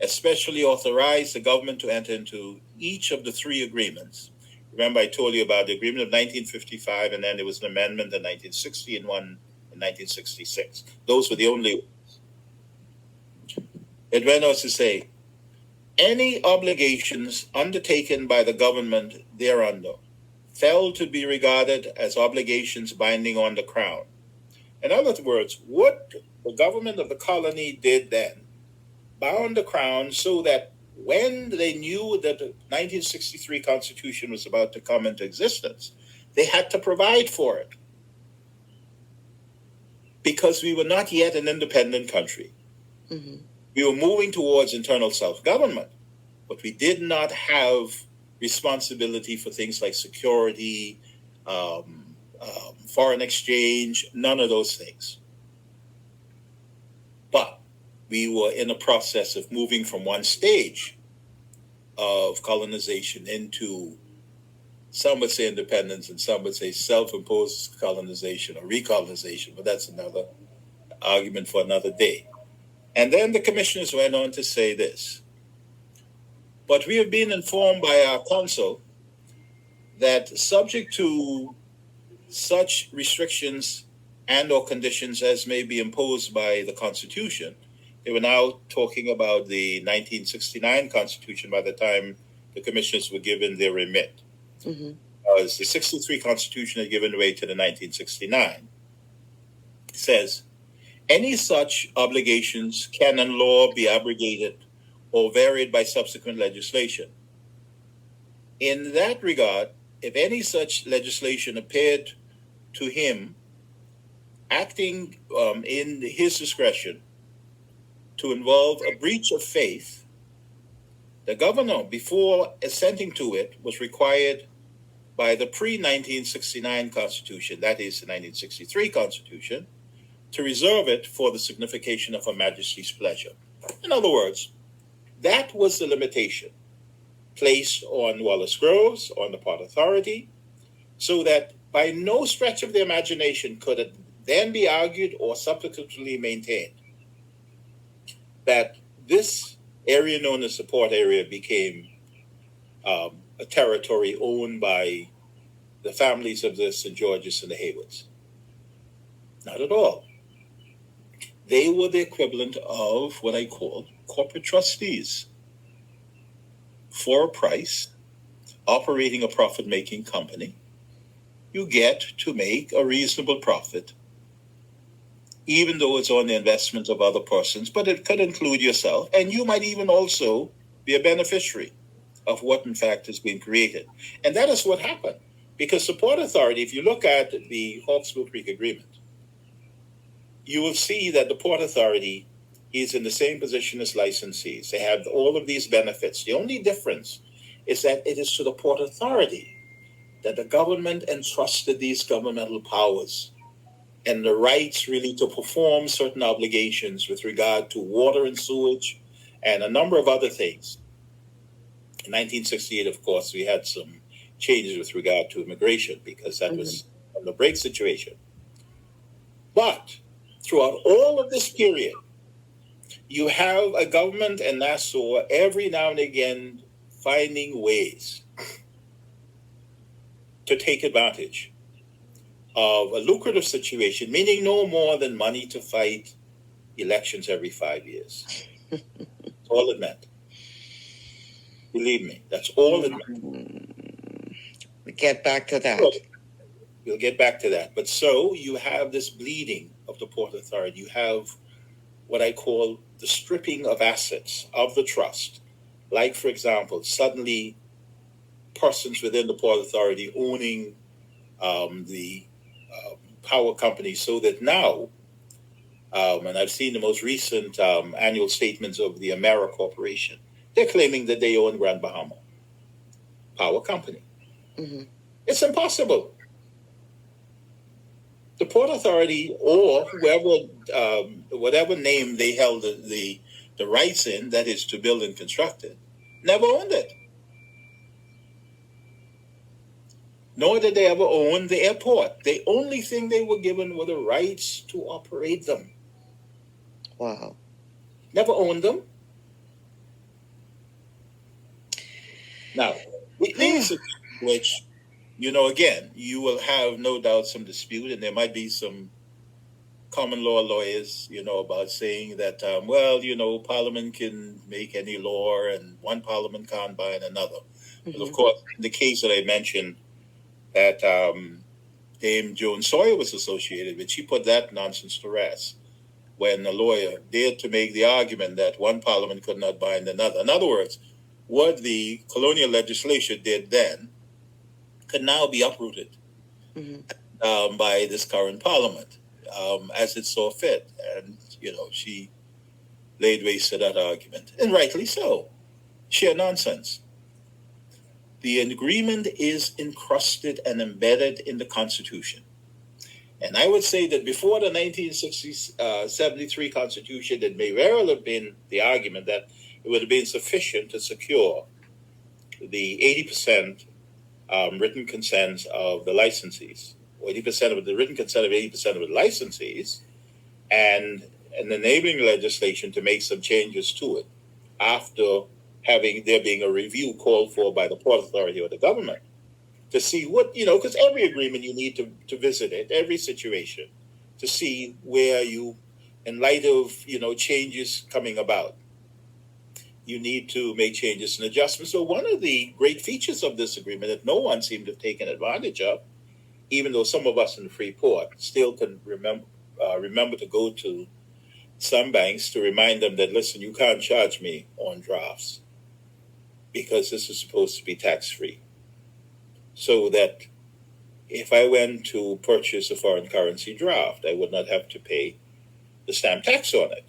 especially authorized the government to enter into each of the three agreements. Remember, I told you about the agreement of 1955, and then there was an amendment in 1960 and one in 1966. Those were the only ones. It went on to say, any obligations undertaken by the government thereunder fell to be regarded as obligations binding on the Crown. In other words, what the government of the colony did then bound the Crown so that when they knew that the 1963 Constitution was about to come into existence, they had to provide for it. Because we were not yet an independent country. Mm-hmm. We were moving towards internal self-government, but we did not have responsibility for things like security, foreign exchange, none of those things. But we were in a process of moving from one stage of colonization into, some would say independence and some would say self-imposed colonization or recolonization, but that's another argument for another day. And then the commissioners went on to say this: but we have been informed by our counsel that subject to such restrictions and or conditions as may be imposed by the Constitution. They were now talking about the 1969 Constitution by the time the commissioners were given their remit. Mm-hmm. As the 63 Constitution had given way to the 1969. It says, any such obligations can in law be abrogated or varied by subsequent legislation. In that regard, if any such legislation appeared to him acting in his discretion to involve a breach of faith, the governor, before assenting to it, was required by the pre-1969 Constitution, that is the 1963 Constitution, to reserve it for the signification of Her Majesty's pleasure. In other words, that was the limitation placed on Wallace Groves, on the Port Authority, so that by no stretch of the imagination could it then be argued or subsequently maintained that this area known as the Port area became a territory owned by the families of the St. Georges and the Haywoods. Not at all. They were the equivalent of what I call corporate trustees for a price, operating a profit-making company. You get to make a reasonable profit, even though it's on the investment of other persons, but it could include yourself, and you might even also be a beneficiary of what in fact has been created. And that is what happened, because the Port Authority, if you look at the Hawksbill Creek Agreement, you will see that the Port Authority is in the same position as licensees. They have all of these benefits. The only difference is that it is to the Port Authority that the government entrusted these governmental powers and the rights really to perform certain obligations with regard to water and sewage and a number of other things. In 1968, of course, we had some changes with regard to immigration because that was on the break situation. But throughout all of this period, you have a government and Nassau every now and again finding ways to take advantage of a lucrative situation, meaning no more than money to fight elections every 5 years. That's all it meant. Believe me, that's all it meant. We get back to that. We'll get back to that. But so you have this bleeding of the Port Authority. You have what I call the stripping of assets of the trust. Like, for example, suddenly persons within the Port Authority owning the power company, so that now, and I've seen the most recent annual statements of the Amera Corporation, they're claiming that they own Grand Bahama Power Company. Mm-hmm. It's impossible. The Port Authority or whoever, whatever name they held the rights in, that is to build and construct it, never owned it. Nor did they ever own the airport. The only thing they were given were the rights to operate them. Wow. Never owned them. Now, these are which, again, you will have no doubt some dispute, and there might be some common law lawyers, about saying that, Parliament can make any law and one Parliament can't bind another. Mm-hmm. But of course, in the case that I mentioned that Dame Joan Sawyer was associated with, she put that nonsense to rest when a lawyer dared to make the argument that one Parliament could not bind another. In other words, what the colonial legislature did then could now be uprooted by this current Parliament as it saw fit. And, she laid waste to that argument. And rightly so. Sheer nonsense. The agreement is encrusted and embedded in the Constitution. And I would say that before the 1973 Constitution, it may very well have been the argument that it would have been sufficient to secure the 80% written consents of the licensees, or 80% of the written consent of 80% of the licensees, and an enabling legislation to make some changes to it after there being a review called for by the Port Authority or the government to see what, because every agreement you need to visit it, every situation, to see where you, in light of, changes coming about, you need to make changes and adjustments. So one of the great features of this agreement that no one seemed to have taken advantage of, even though some of us in the free port still can remember to go to some banks to remind them that, listen, you can't charge me on drafts because this is supposed to be tax-free. So that if I went to purchase a foreign currency draft, I would not have to pay the stamp tax on it.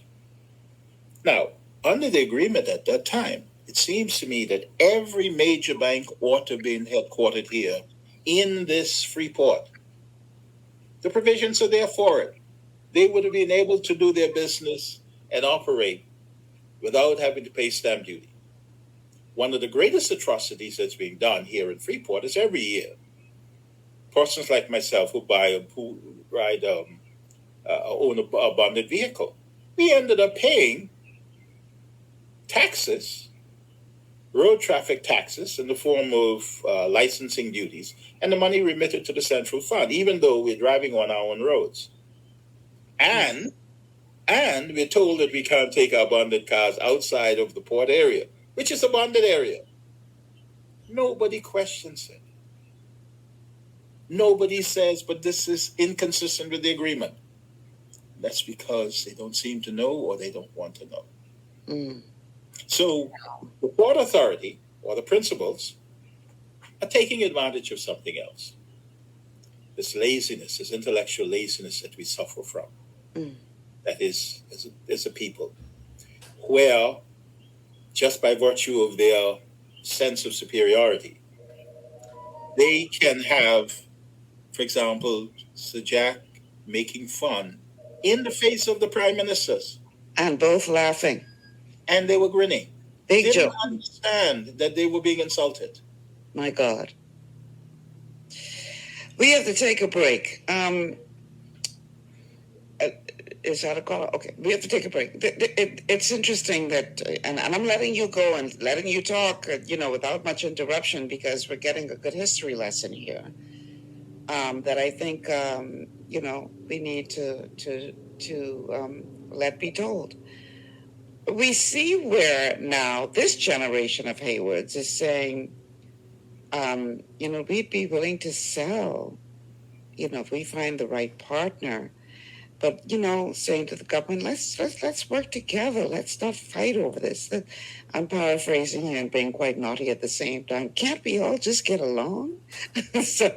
Now, under the agreement at that time, it seems to me that every major bank ought to be headquartered here in this free port. The provisions are there for it. They would have been able to do their business and operate without having to pay stamp duty. One of the greatest atrocities that's being done here in Freeport is every year, persons like myself who own a bonded vehicle, we ended up paying taxes, road traffic taxes in the form of licensing duties, and the money remitted to the central fund, even though we're driving on our own roads. And we're told that we can't take our bonded cars outside of the port area, which is a bonded area. Nobody questions it. Nobody says, but this is inconsistent with the agreement. That's because they don't seem to know or they don't want to know. Mm. So the Port Authority or the principals are taking advantage of something else. This laziness, this intellectual laziness that we suffer from. Mm. That is, as a people, where just by virtue of their sense of superiority, they can have, for example, Sir Jack making fun in the face of the prime ministers. And both laughing. And they were grinning. Big They joke. didn't understand that they were being insulted. My God. We have to take a break. Is that a call? Okay, we have to take a break. It's interesting that, and I'm letting you go and letting you talk, without much interruption, because we're getting a good history lesson here. That I think, we need to let be told. We see where now this generation of Haywards is saying, we'd be willing to sell, if we find the right partner. But, saying to the government, let's work together. Let's not fight over this. I'm paraphrasing here and being quite naughty at the same time. Can't we all just get along? So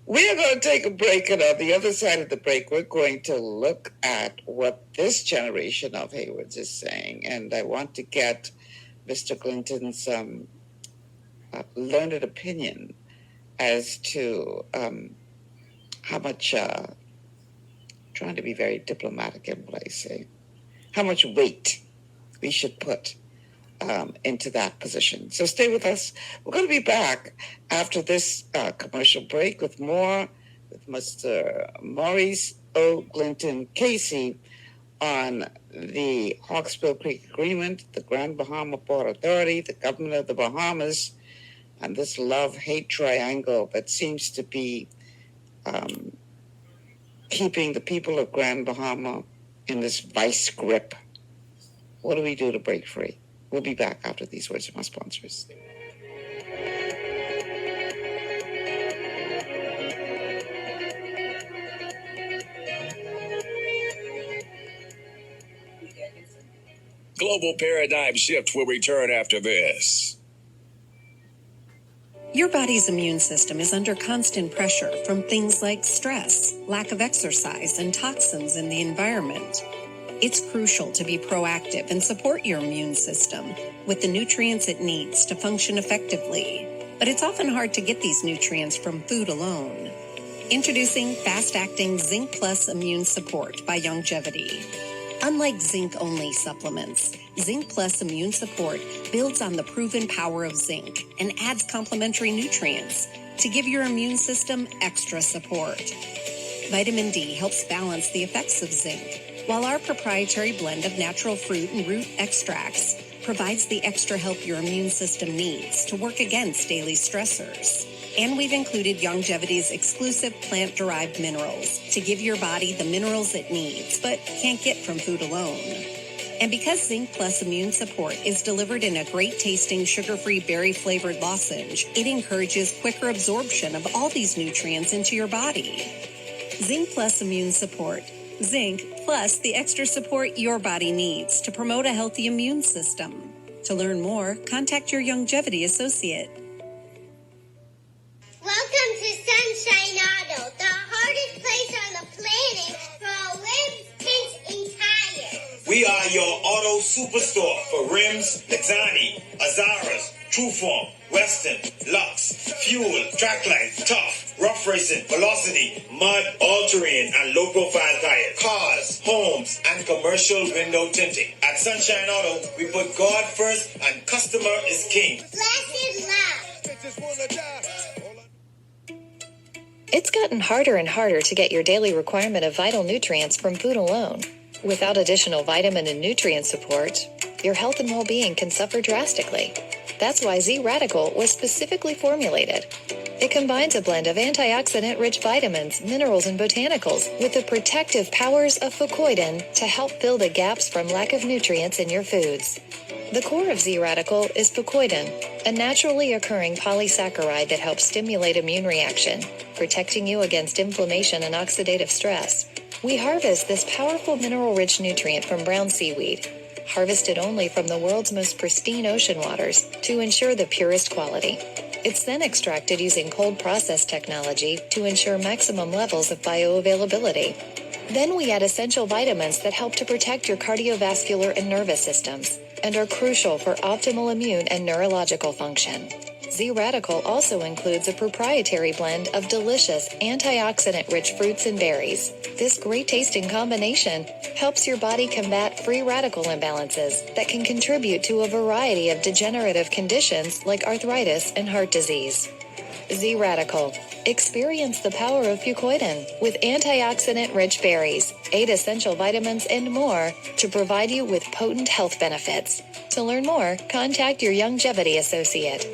we're going to take a break. And on the other side of the break, we're going to look at what this generation of Haywards is saying. And I want to get Mr. Glinton's learned opinion as to how much... trying to be very diplomatic in what I say, how much weight we should put into that position. So stay with us. We're going to be back after this commercial break with more with Mr. Maurice O. Glinton Casey on the Hawksbill Creek Agreement, the Grand Bahama Port Authority, the government of the Bahamas, and this love-hate triangle that seems to be keeping the people of Grand Bahama in this vice grip. What do we do to break free? We'll be back after these words from our sponsors. Global Paradigm Shift will return after this. Your body's immune system is under constant pressure from things like stress, lack of exercise, and toxins in the environment. It's crucial to be proactive and support your immune system with the nutrients it needs to function effectively. But it's often hard to get these nutrients from food alone. Introducing fast-acting Zinc Plus Immune Support by Longevity. Unlike zinc-only supplements, Zinc Plus Immune Support builds on the proven power of zinc and adds complementary nutrients to give your immune system extra support. Vitamin D helps balance the effects of zinc, while our proprietary blend of natural fruit and root extracts provides the extra help your immune system needs to work against daily stressors. And we've included Longevity's exclusive plant-derived minerals to give your body the minerals it needs, but can't get from food alone. And because Zinc Plus Immune Support is delivered in a great-tasting, sugar-free, berry-flavored lozenge, it encourages quicker absorption of all these nutrients into your body. Zinc Plus Immune Support. Zinc plus the extra support your body needs to promote a healthy immune system. To learn more, contact your Longevity associate. Welcome to Sunshine Auto, the hardest place on the planet for rims, paints, and tires. We are your auto superstore for rims, Lexani, Azaras, Trueform, Western, Lux, Fuel, Track Life, Tough, Rough Racing, Velocity, Mud, All-Terrain, and low-profile tires. Cars, homes, and commercial window tinting. At Sunshine Auto, we put God first and customer is king. Blasted loud. It's gotten harder and harder to get your daily requirement of vital nutrients from food alone. Without additional vitamin and nutrient support, your health and well-being can suffer drastically. That's why Z Radical was specifically formulated. It combines a blend of antioxidant-rich vitamins, minerals, and botanicals with the protective powers of fucoidan to help fill the gaps from lack of nutrients in your foods. The core of Z Radical is fucoidan, a naturally occurring polysaccharide that helps stimulate immune reaction, protecting you against inflammation and oxidative stress. We harvest this powerful mineral-rich nutrient from brown seaweed, harvested only from the world's most pristine ocean waters to ensure the purest quality. It's then extracted using cold process technology to ensure maximum levels of bioavailability. Then we add essential vitamins that help to protect your cardiovascular and nervous systems and are crucial for optimal immune and neurological function. Z Radical also includes a proprietary blend of delicious antioxidant-rich fruits and berries. This great-tasting combination helps your body combat free radical imbalances that can contribute to a variety of degenerative conditions like arthritis and heart disease. Z Radical. Experience the power of fucoidan with antioxidant-rich berries, 8 essential vitamins, and more to provide you with potent health benefits. To learn more, contact your Longevity associate.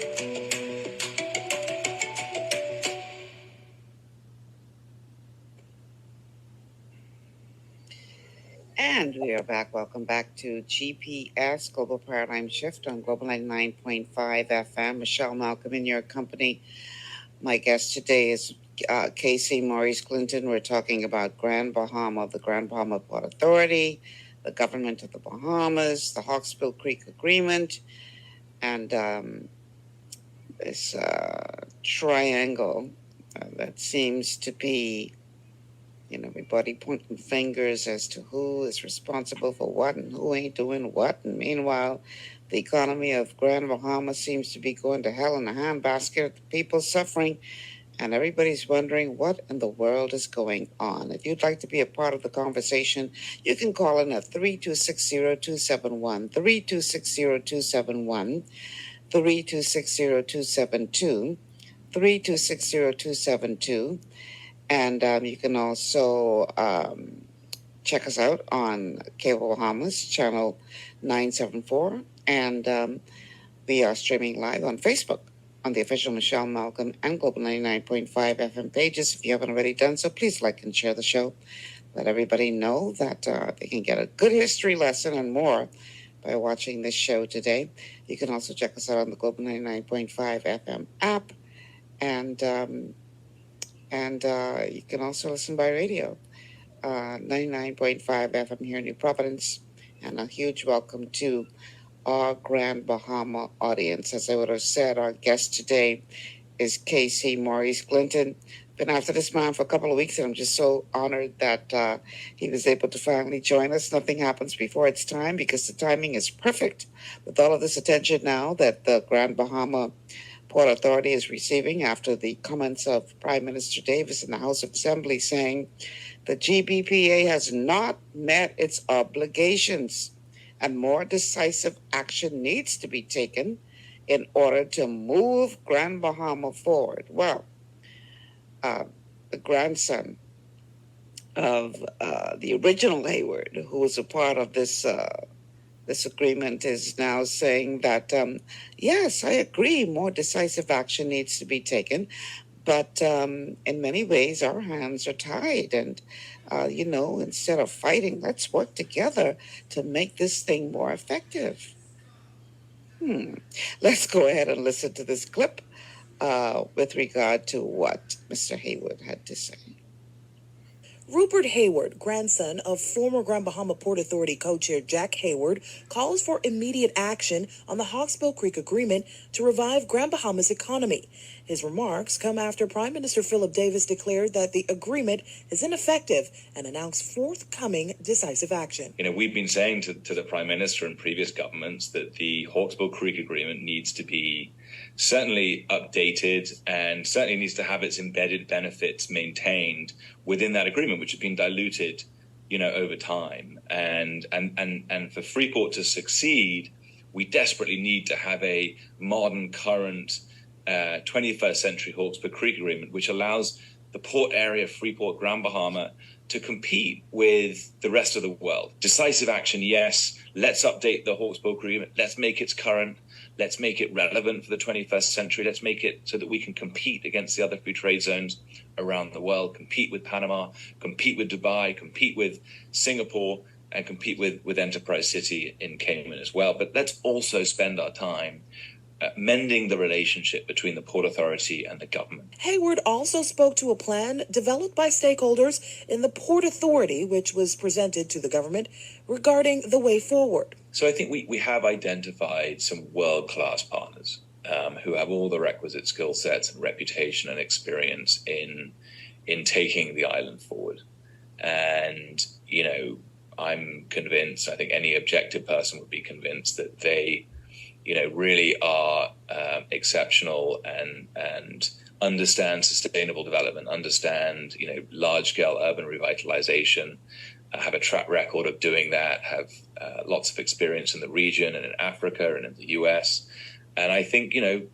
And we are back. Welcome back to GPS, Global Paradigm Shift on Global 99.5 FM. Michelle Malcolm in your company. My guest today is Casey Maurice Glinton. We're talking about Grand Bahama, the Grand Bahama Port Authority, the government of the Bahamas, the Hawksbill Creek Agreement, and this triangle that seems to be, everybody pointing fingers as to who is responsible for what and who ain't doing what. And meanwhile, the economy of Grand Bahama seems to be going to hell in a handbasket. The people suffering, and everybody's wondering what in the world is going on. If you'd like to be a part of the conversation, you can call in at 3260271, 3260271, 3260272, 3260272. And you can also check us out on Cable Bahamas, channel 974. And we are streaming live on Facebook on the official Michelle Malcolm and Global 99.5 FM pages. If you haven't already done so, please like and share the show. Let everybody know that they can get a good history lesson and more by watching this show today. You can also check us out on the Global 99.5 FM app. And you can also listen by radio, 99.5 FM here in New Providence. And a huge welcome to our Grand Bahama audience. As I would have said, our guest today is Casey Maurice Glinton. Been after this man for a couple of weeks, and I'm just so honored that he was able to finally join us. Nothing happens before its time because the timing is perfect. With all of this attention now that the Grand Bahama Port Authority is receiving after the comments of Prime Minister Davis in the House of Assembly saying the GBPA has not met its obligations and more decisive action needs to be taken in order to move Grand Bahama forward. Well, the grandson of the original Hayward, who was a part of this agreement, is now saying that, yes, I agree, more decisive action needs to be taken, but in many ways our hands are tied. And, instead of fighting, let's work together to make this thing more effective. Let's go ahead and listen to this clip with regard to what Mr. Hayward had to say. Rupert Hayward, grandson of former Grand Bahama Port Authority co-chair Jack Hayward, calls for immediate action on the Hawksbill Creek Agreement to revive Grand Bahama's economy. His remarks come after Prime Minister Philip Davis declared that the agreement is ineffective and announced forthcoming decisive action. We've been saying to the Prime Minister and previous governments that the Hawksbill Creek Agreement needs to be certainly updated and certainly needs to have its embedded benefits maintained within that agreement, which has been diluted, over time. And for Freeport to succeed, we desperately need to have a modern, current 21st century Hawksbill Creek Agreement, which allows the port area of Freeport, Grand Bahama, to compete with the rest of the world. Decisive action, yes. Let's update the Hawksbill Agreement. Let's make it current. Let's make it relevant for the 21st century. Let's make it so that we can compete against the other free trade zones around the world, compete with Panama, compete with Dubai, compete with Singapore, and compete with Enterprise City in Cayman as well. But let's also spend our time mending the relationship between the Port Authority and the government. Hayward also spoke to a plan developed by stakeholders in the Port Authority, which was presented to the government, regarding the way forward. So I think we have identified some world-class partners who have all the requisite skill sets and reputation and experience in taking the island forward. And, I'm convinced, I think any objective person would be convinced that they really are exceptional and understand sustainable development, understand, large-scale urban revitalization, have a track record of doing that, have lots of experience in the region and in Africa and in the US. And I think,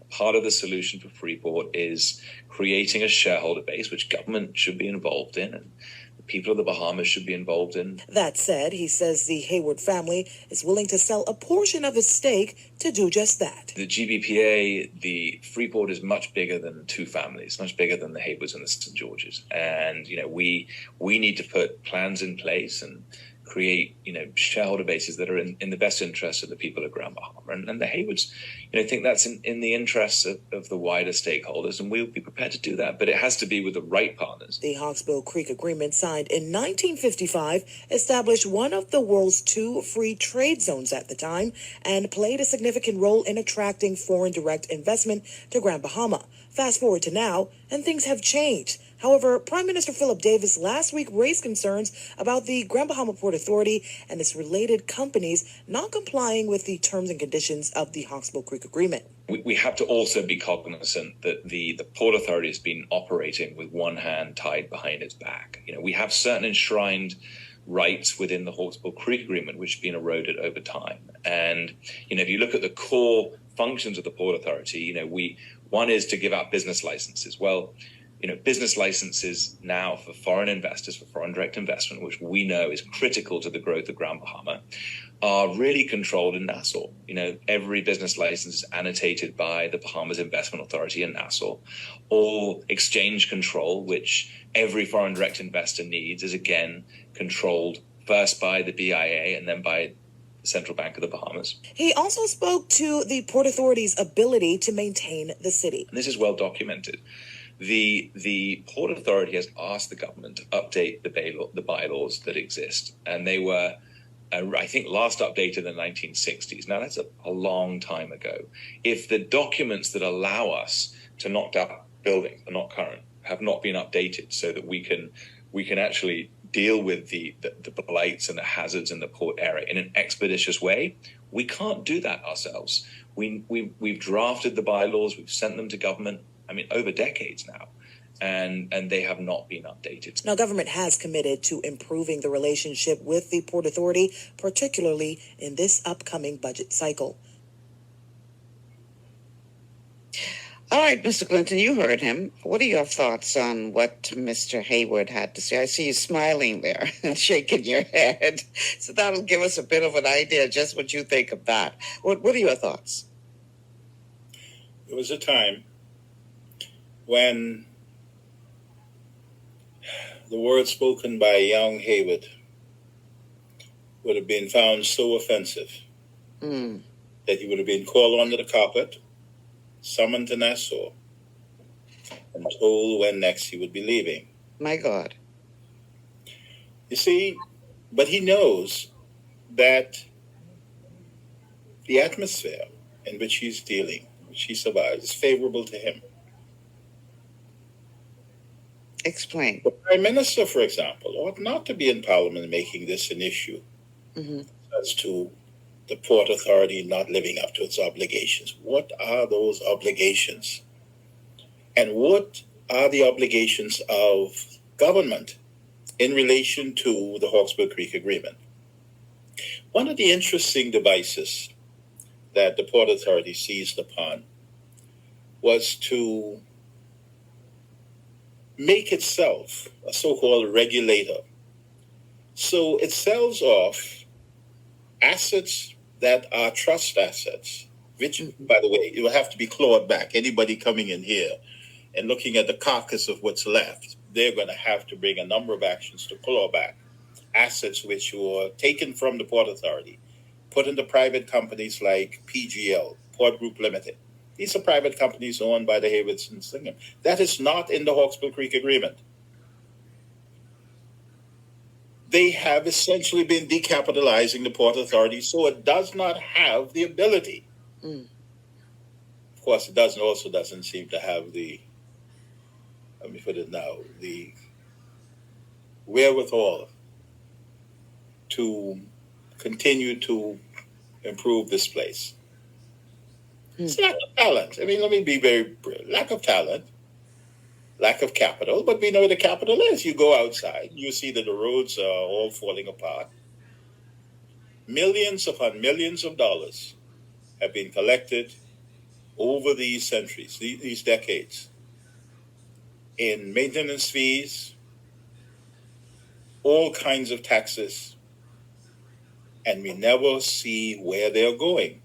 part of the solution for Freeport is creating a shareholder base, which government should be involved in, and the people of the Bahamas should be involved in. That said, he says the Hayward family is willing to sell a portion of its stake to do just that. The GBPA, the Freeport is much bigger than two families, much bigger than the Haywards and the St. Georges. And, we need to put plans in place and create, shareholder bases that are in the best interest of the people of Grand Bahama. And the Haywards, think that's in the interests of the wider stakeholders, and we'll be prepared to do that. But it has to be with the right partners. The Hawksbill Creek Agreement, signed in 1955, established one of the world's two free trade zones at the time and played a significant role in attracting foreign direct investment to Grand Bahama. Fast forward to now, and things have changed. However, Prime Minister Philip Davis last week raised concerns about the Grand Bahama Port Authority and its related companies not complying with the terms and conditions of the Hawksbill Creek Agreement. We have to also be cognizant that the Port Authority has been operating with one hand tied behind its back. We have certain enshrined rights within the Hawksbill Creek Agreement, which have been eroded over time. And, if you look at the core functions of the Port Authority, one is to give out business licenses. Well, business licenses now for foreign investors, for foreign direct investment, which we know is critical to the growth of Grand Bahama, are really controlled in Nassau. Every business license is annotated by the Bahamas Investment Authority in Nassau. All exchange control, which every foreign direct investor needs, is again controlled first by the BIA and then by the Central Bank of the Bahamas. He also spoke to the Port Authority's ability to maintain the city. And this is well documented. The Port Authority has asked the government to update the bylaws that exist, and they were, I think, last updated in the 1960s. Now, that's a long time ago. If the documents that allow us to knock down buildings are not current, have not been updated so that we can actually deal with the blights and the hazards in the port area in an expeditious way, we can't do that ourselves. We've drafted the bylaws, we've sent them to government, over decades now, and they have not been updated. Now, government has committed to improving the relationship with the Port Authority, particularly in this upcoming budget cycle. All right, Mr. Glinton, you heard him. What are your thoughts on what Mr. Hayward had to say? I see you smiling there and shaking your head. So that'll give us a bit of an idea just what you think of that. What are your thoughts? There was a time when the words spoken by young Hayward would have been found so offensive that he would have been called under the carpet, summoned to Nassau, and told when next he would be leaving. My God. You see, but he knows that the atmosphere in which he's dealing, which he survives, is favorable to him. Explain. The Prime Minister, for example, ought not to be in Parliament making this an issue as to the Port Authority not living up to its obligations. What are those obligations? And what are the obligations of government in relation to the Hawksbill Creek Agreement? One of the interesting devices that the Port Authority seized upon was to make itself a so-called regulator. So it sells off assets that are trust assets, which, by the way, it will have to be clawed back. Anybody coming in here and looking at the carcass of what's left, they're going to have to bring a number of actions to claw back assets which were taken from the Port Authority, put into private companies like PGL, Port Group Limited. These are private companies owned by the Haywards and Slingham. That is not in the Hawksbill Creek Agreement. They have essentially been decapitalizing the Port Authority, so it does not have the ability. Of course, it doesn't seem to have the, let me put it now, the wherewithal to continue to improve this place. It's lack of talent. Let me be very lack of talent, lack of capital, but we know what the capital is. You go outside, you see that the roads are all falling apart. Millions upon millions of dollars have been collected over these centuries, these decades, in maintenance fees, all kinds of taxes, and we never see where they're going.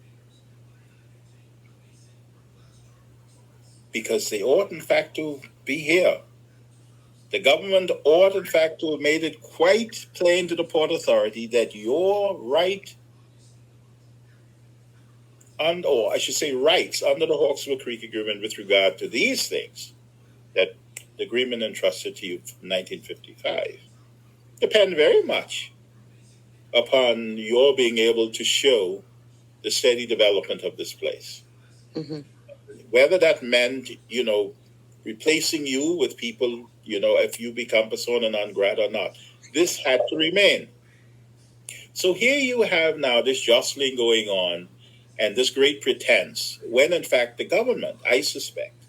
Because they ought, in fact, to be here. The government ought, in fact, to have made it quite plain to the Port Authority that your right, or I should say rights, under the Hawksbill Creek Agreement with regard to these things that the agreement entrusted to you from 1955 depend very much upon your being able to show the steady development of this place. Whether that meant, replacing you with people, if you become persona non grata or not, this had to remain. So here you have now this jostling going on and this great pretense, when in fact the government, I suspect,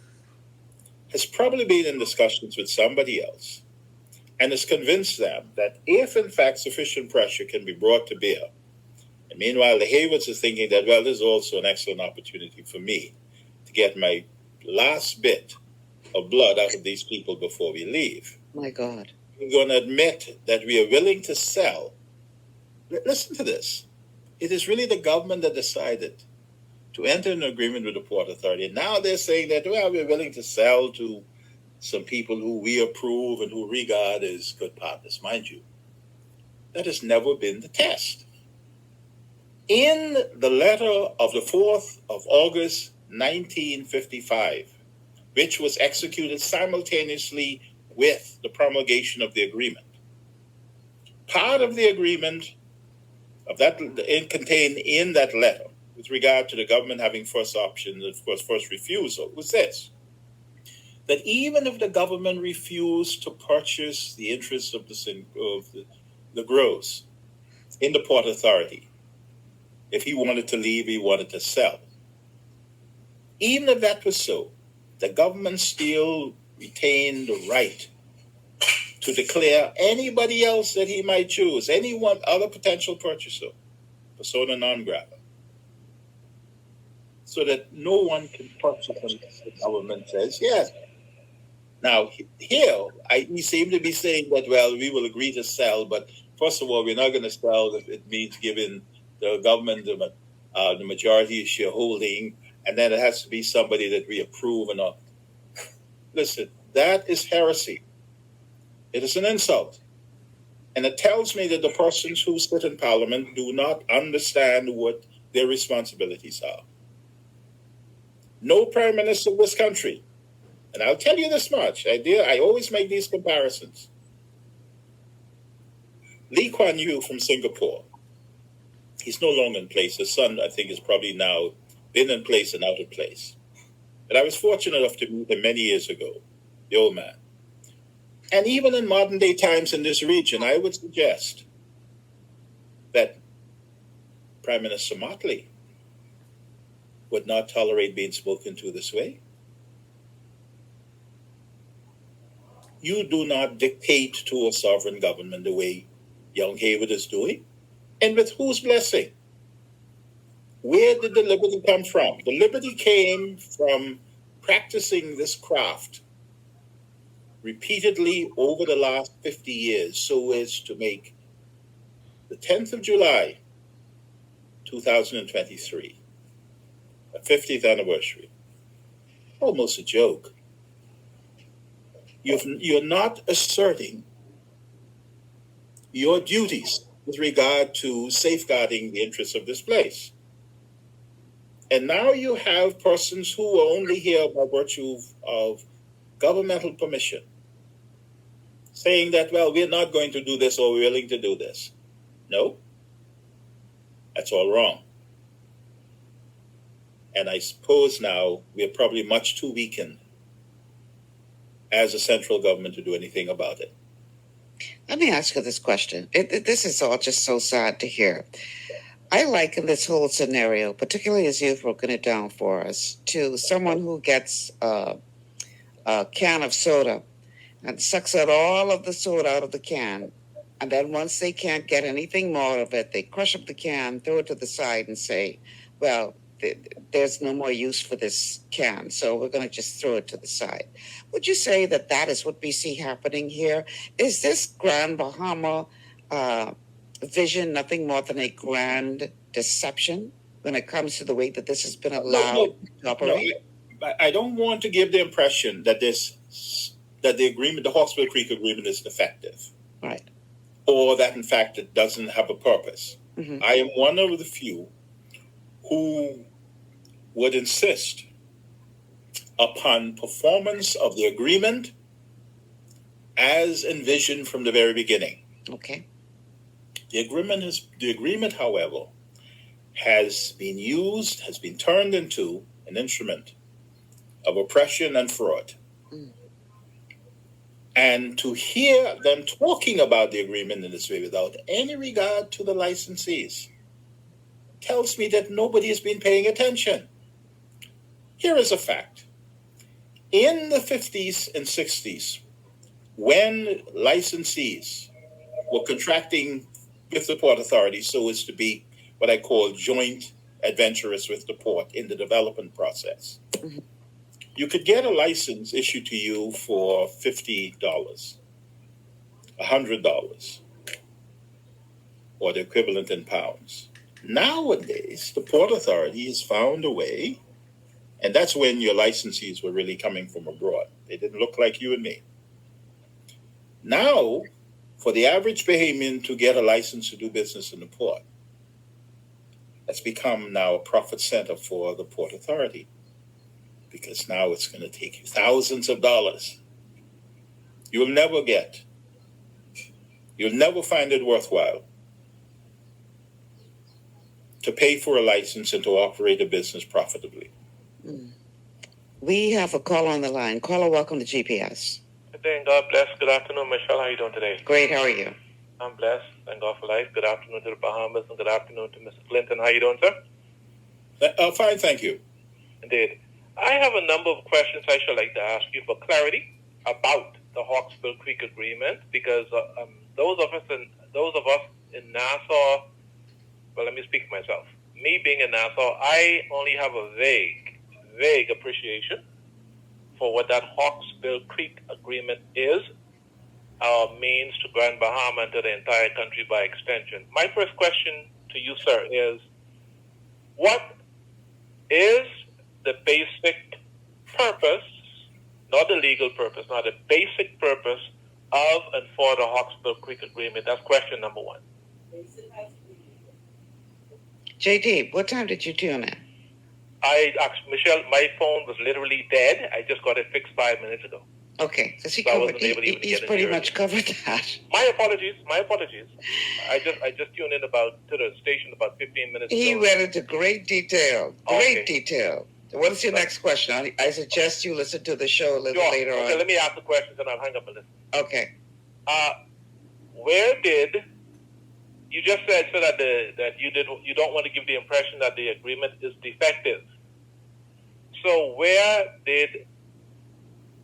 has probably been in discussions with somebody else and has convinced them that if in fact sufficient pressure can be brought to bear, and meanwhile the Haywards are thinking that, well, this is also an excellent opportunity for me to get my last bit of blood out of these people before we leave. My God. We're going to admit that we are willing to sell. Listen to this. It is really the government that decided to enter an agreement with the Port Authority. Now they're saying that, well, we're willing to sell to some people who we approve and who regard as good partners. Mind you, that has never been the test. In the letter of the 4th of August, 1955, which was executed simultaneously with the promulgation of the agreement, part of the agreement of that contained in that letter with regard to the government having first option and, of course, first refusal was this: that even if the government refused to purchase the interests of the gross in the Port Authority, if he wanted to leave, he wanted to sell, Even if that was so, the government still retained the right to declare anybody else that he might choose, any one other potential purchaser, persona non grata, so that no one can purchase unless the government says yes. Now, here, we seem to be saying that, well, we will agree to sell, but first of all, we're not going to sell if it means giving the government the majority shareholding, and then it has to be somebody that we approve and all. Listen, that is heresy. It is an insult. And it tells me that the persons who sit in Parliament do not understand what their responsibilities are. No Prime Minister of this country, and I'll tell you this much, I always make these comparisons. Lee Kuan Yew from Singapore, he's no longer in place. His son, I think, is probably now been in place and out of place. But I was fortunate enough to meet him many years ago, the old man. And even in modern day times in this region, I would suggest that Prime Minister Motley would not tolerate being spoken to this way. You do not dictate to a sovereign government the way young Haywood is doing. And with whose blessing? Where did the liberty come from? The liberty came from practicing this craft repeatedly over the last 50 years so as to make the 10th of July, 2023, a 50th anniversary, almost a joke. You're not asserting your duties with regard to safeguarding the interests of this place. And now you have persons who are only here by virtue of governmental permission, saying that, well, we're not going to do this or we're willing to do this. No, that's all wrong. And I suppose now we're probably much too weakened as a central government to do anything about it. Let me ask you this question. This is all just so sad to hear. I liken this whole scenario, particularly as you've broken it down for us, to someone who gets a can of soda and sucks out all of the soda out of the can. And then once they can't get anything more of it, they crush up the can, throw it to the side and say, well, there's no more use for this can, so we're going to just throw it to the side. Would you say that that is what we see happening here? Is this Grand Bahama vision nothing more than a grand deception when it comes to the way that this has been allowed to operate? No, I don't want to give the impression that the agreement, the Hawksbill Creek Agreement, is defective. Right. Or that, in fact, it doesn't have a purpose. Mm-hmm. I am one of the few who would insist upon performance of the agreement as envisioned from the very beginning. Okay. The agreement, however, has been turned into an instrument of oppression and fraud. Mm. And to hear them talking about the agreement in this way without any regard to the licensees tells me that nobody has been paying attention. Here is a fact. In the 50s and 60s, when licensees were contracting with the Port Authority so as to be what I call joint adventurous with the port in the development process, mm-hmm. you could get a license issued to you for $50, $100, or the equivalent in pounds. Nowadays, the Port Authority has found a way, and that's when your licensees were really coming from abroad. They didn't look like you and me. Now, for the average Bahamian to get a license to do business in the port, that's become now a profit center for the Port Authority, because now it's going to take you thousands of dollars. You'll never find it worthwhile to pay for a license and to operate a business profitably. Mm. We have a call on the line. Caller, welcome to GPS. Good day and God bless. Good afternoon, Michelle. How are you doing today? Great. How are you? I'm blessed. Thank God for life. Good afternoon to the Bahamas and good afternoon to Mr. Glinton. How are you doing, sir? Fine, thank you. Indeed. I have a number of questions I should like to ask you for clarity about the Hawksbill Creek Agreement, because those of us in Nassau, well, let me speak for myself. Me being in Nassau, I only have a vague appreciation for what that Hawksbill Creek Agreement is, means to Grand Bahama and to the entire country by extension. My first question to you, sir, is what is the basic purpose, not the legal purpose, not the basic purpose of and for the Hawksbill Creek Agreement? That's question number one. JD, what time did you tune in? Michelle, my phone was literally dead. I just got it fixed 5 minutes ago. Okay, because he's get pretty much covered that. My apologies. I just tuned in to the station about 15 minutes ago. He went into great detail. Detail. What's your next question? I suggest you listen to the show a little later on. Okay, let me ask the questions and I'll hang up and listen. Okay. Where did you just said so that you don't want to give the impression that the agreement is defective. So where did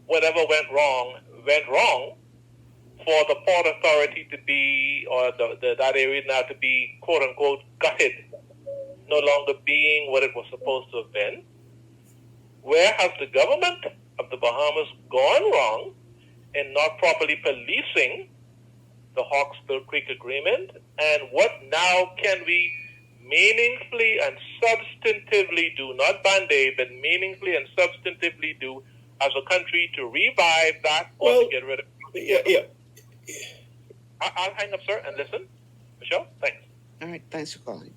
whatever went wrong for the Port Authority to be, or that area now to be, quote unquote, gutted, no longer being what it was supposed to have been? Where has the government of the Bahamas gone wrong in not properly policing the Hawksbill Creek Agreement? And what now can we meaningfully and substantively do, not Band-Aid, but meaningfully and substantively do as a country to revive that or to get rid of it? Yeah. I'll hang up, sir, and listen. Michelle, thanks. All right, thanks for calling.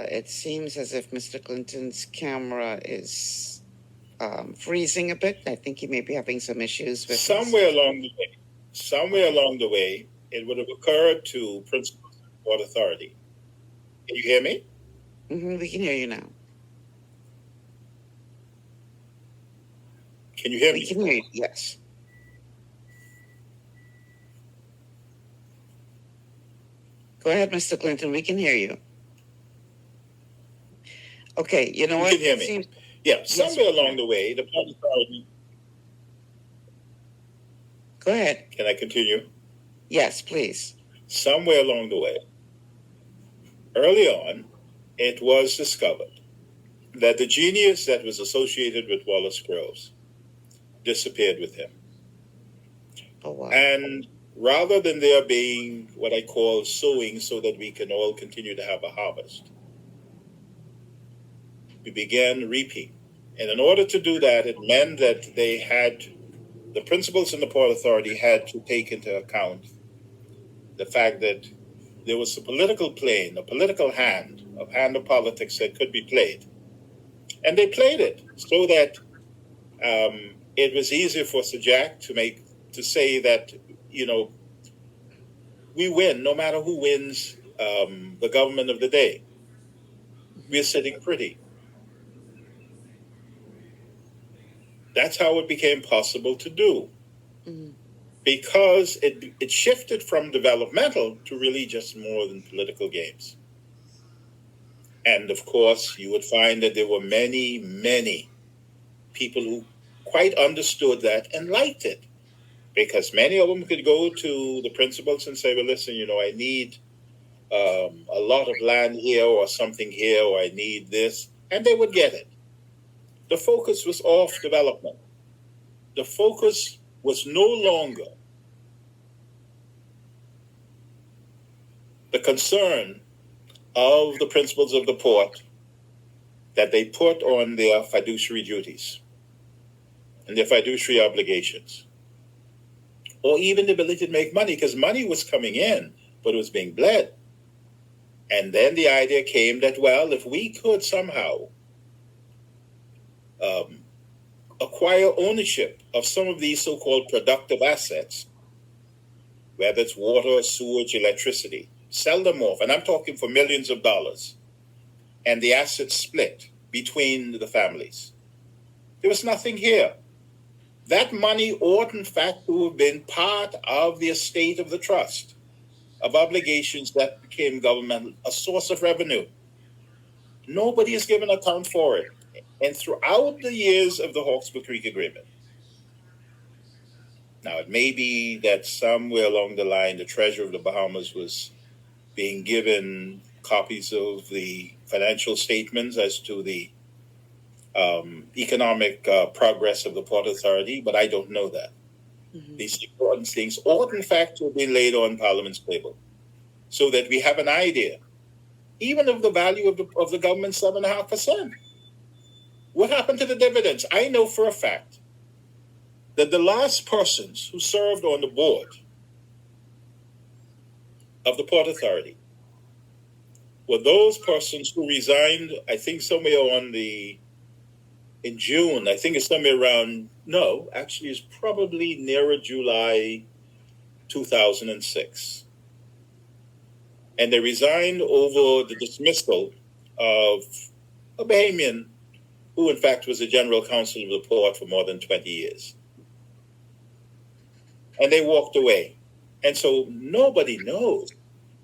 It seems as if Mr. Glinton's camera is freezing a bit. I think he may be having some issues with somewhere along the way, it would have occurred to principals of the Port Authority. Can you hear me? Mm-hmm, we can hear you now. Can you hear me? We can hear you, yes. Go ahead, Mr. Glinton. We can hear you. Okay, you know what? You can hear me. Yeah, somewhere along the way, the Port Authority... Go ahead. Can I continue? Yes, please. Somewhere along the way, early on, it was discovered that the genius that was associated with Wallace Groves disappeared with him. Oh, wow. And rather than there being what I call sowing so that we can all continue to have a harvest, we began reaping. And in order to do that, it meant that the principals in the Port Authority had to take into account the fact that there was a political plane, a political hand, a hand of politics that could be played. And they played it so that it was easier for Sir Jack to say that, we win, no matter who wins the government of the day. We're sitting pretty. That's how it became possible to do. Mm-hmm. Because it shifted from developmental to really just more than political games. And of course, you would find that there were many, many people who quite understood that and liked it. Because many of them could go to the principals and say, well, listen, I need a lot of land here or something here, or I need this. And they would get it. The focus was off development. The focus was no longer the concern of the principals of the port that they put on their fiduciary duties and their fiduciary obligations, or even the ability to make money, because money was coming in, but it was being bled. And then the idea came that, well, if we could somehow acquire ownership of some of these so-called productive assets, whether it's water, sewage, electricity, sell them off, and I'm talking for millions of dollars, and the assets split between the families. There was nothing here. That money ought, in fact, to have been part of the estate of the trust, of obligations that became governmental, a source of revenue. Nobody is given account for it. And throughout the years of the Hawksbill Creek Agreement, now it may be that somewhere along the line, the Treasurer of the Bahamas was being given copies of the financial statements as to the economic progress of the Port Authority, but I don't know that. These important things ought, in fact, to have been laid on Parliament's table so that we have an idea, even of the value of the government's 7.5%. What happened to the dividends? I know for a fact that the last persons who served on the board of the Port Authority were those persons who resigned, I think somewhere in June, I think it's somewhere around, no, actually it's probably nearer July 2006. And they resigned over the dismissal of a Bahamian who in fact was the general counsel of the port for more than 20 years. And they walked away. And so nobody knows.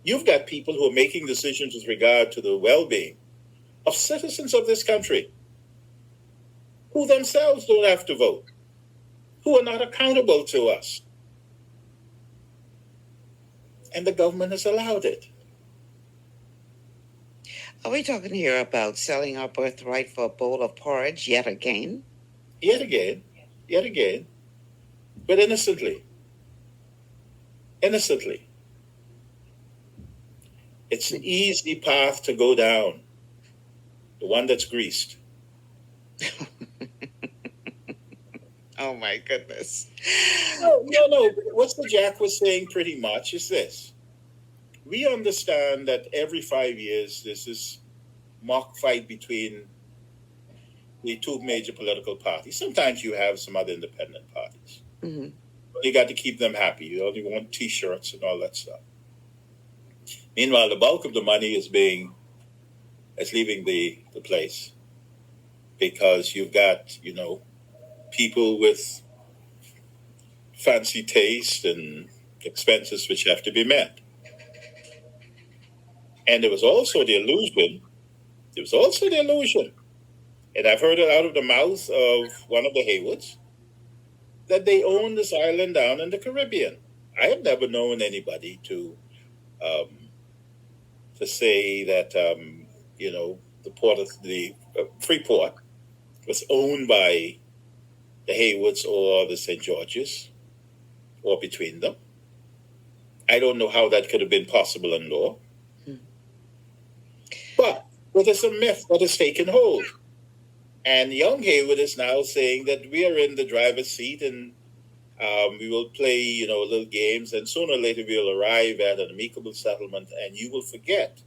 You've got people who are making decisions with regard to the well-being of citizens of this country who themselves don't have to vote, who are not accountable to us. And the government has allowed it. Are we talking here about selling our birthright for a bowl of porridge yet again? Yet again, but innocently. Innocently. It's an easy path to go down, the one that's greased. Oh my goodness. No. What the Jack was saying pretty much is this. We understand that every 5 years there's this mock fight between the two major political parties. Sometimes you have some other independent parties. Mm-hmm. But you got to keep them happy. You only want T-shirts and all that stuff. Meanwhile, the bulk of the money is leaving the place because you've got, people with fancy taste and expenses which have to be met. And there was also the illusion, and I've heard it out of the mouth of one of the Haywoods, that they own this island down in the Caribbean. I have never known anybody to say that, the port of the Freeport was owned by the Haywoods or the St. George's or between them. I don't know how that could have been possible in law. But it is a myth that has taken hold. And young Haywood is now saying that we are in the driver's seat and we will play, little games, and sooner or later we'll arrive at an amicable settlement, and you will forget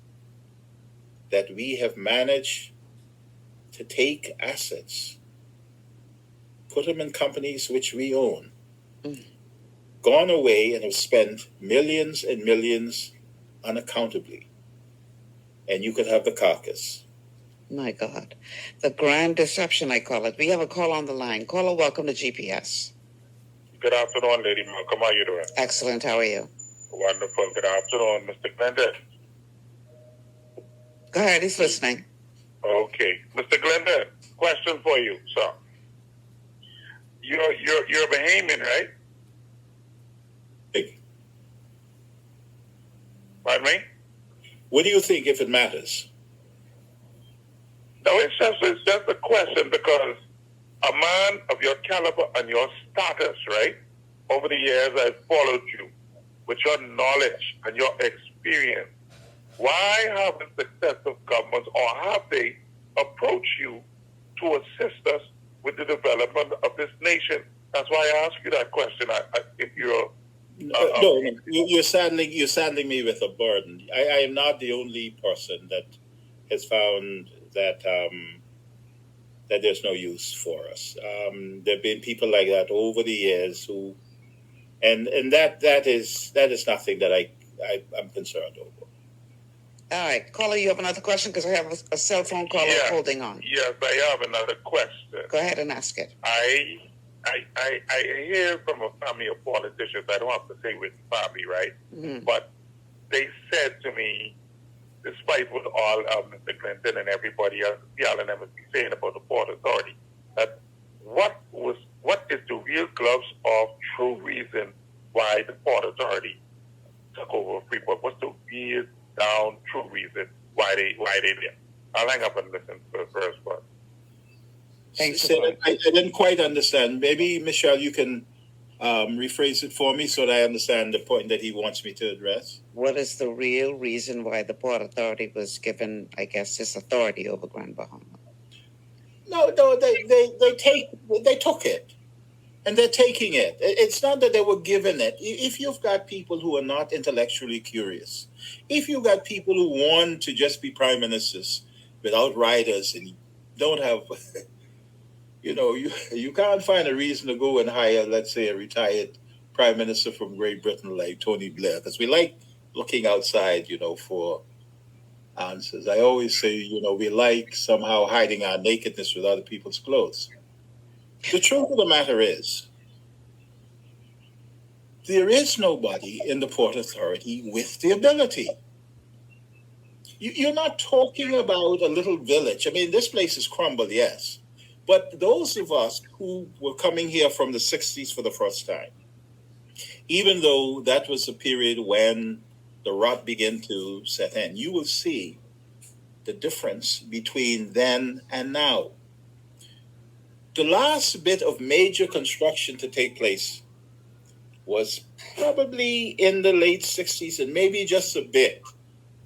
that we have managed to take assets, put them in companies which we own, gone away and have spent millions and millions unaccountably. And you could have the carcass. My God. The grand deception, I call it. We have a call on the line. Caller, welcome to GPS. Good afternoon, Lady Malcolm. How are you doing? Excellent. How are you? Wonderful. Good afternoon, Mr. Glinton. Go ahead. He's listening. Okay. Mr. Glinton, question for you, sir. You're a Bahamian, right? Pardon me? What do you think, if it matters? No, it's just a question because a man of your caliber and your status, right? Over the years, I've followed you with your knowledge and your experience. Why haven't successive governments, or have they, approached you to assist us with the development of this nation? That's why I ask you that question. If you're no, you're saddling me with a burden. I am not the only person that has found that that there's no use for us. There have been people like that over the years who, and that is nothing that I'm concerned over. All right, caller, you have another question because I have a cell phone caller holding on. Yes, I have another question. Go ahead and ask it. I hear from a family of politicians. I don't have to say which family, right? Mm-hmm. But they said to me despite what all Mr. Glinton and everybody else yelling and saying about the Port Authority, that what is the real gloves of true reason why the Port Authority took over Freeport? What's the real down true reason why they did? I'll hang up and listen to the first part. Thanks. I didn't quite understand. Maybe Michelle, you can rephrase it for me so that I understand the point that he wants me to address. What is the real reason why the Port Authority was given, I guess, this authority over Grand Bahama? No, they took it, and they're taking it. It's not that they were given it. If you've got people who are not intellectually curious, if you've got people who want to just be prime ministers without riders and don't have, you can't find a reason to go and hire, let's say, a retired prime minister from Great Britain like Tony Blair, because we like looking outside, for answers. I always say, we like somehow hiding our nakedness with other people's clothes. The truth of the matter is, there is nobody in the Port Authority with the ability. You're not talking about a little village. I mean, this place is crumbled, yes. But those of us who were coming here from the 60s for the first time, even though that was a period when the rot began to set in, you will see the difference between then and now. The last bit of major construction to take place was probably in the late 60s and maybe just a bit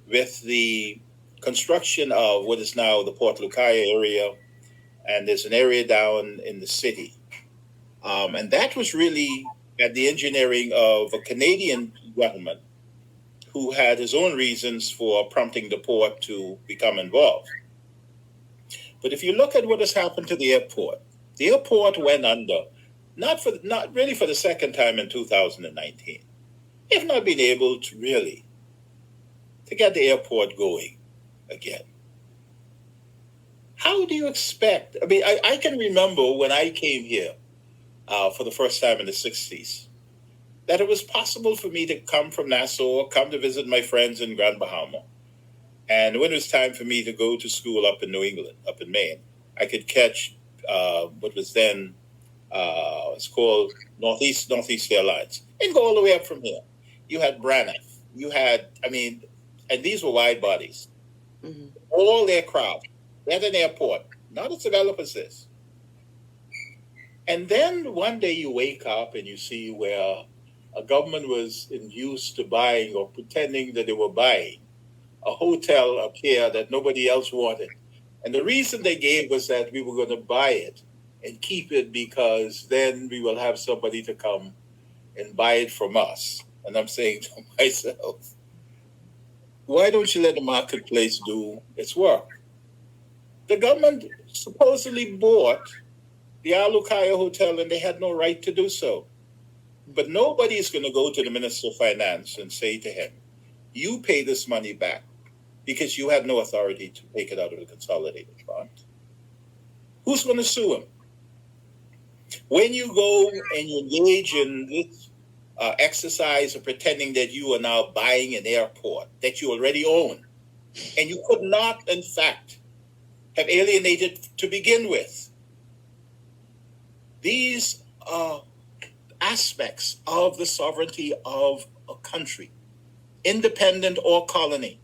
with the construction of what is now the Port Lucaya area, and there's an area down in the city. And that was really at the engineering of a Canadian gentleman who had his own reasons for prompting the port to become involved. But if you look at what has happened to the airport went under, not really for the second time in 2019. They've not been able to really to get the airport going again. How do you expect? I mean, I can remember when I came here for the first time in the 60s, that it was possible for me to come from Nassau, come to visit my friends in Grand Bahama. And when it was time for me to go to school up in New England, up in Maine, I could catch what was then, it's called Northeast Airlines, and go all the way up from here. You had Braniff. You had, and these were wide bodies. Mm-hmm. All aircraft at an airport, not as developed as this. And then one day you wake up and you see where a government was induced to buying or pretending that they were buying a hotel up here that nobody else wanted. And the reason they gave was that we were going to buy it and keep it because then we will have somebody to come and buy it from us. And I'm saying to myself, why don't you let the marketplace do its work? The government supposedly bought the Alukaya Hotel and they had no right to do so. But nobody is going to go to the Minister of Finance and say to him, you pay this money back because you had no authority to take it out of the consolidated fund. Who's going to sue him? When you go and you engage in this exercise of pretending that you are now buying an airport that you already own, and you could not, in fact, have alienated to begin with. These are aspects of the sovereignty of a country, independent or colony,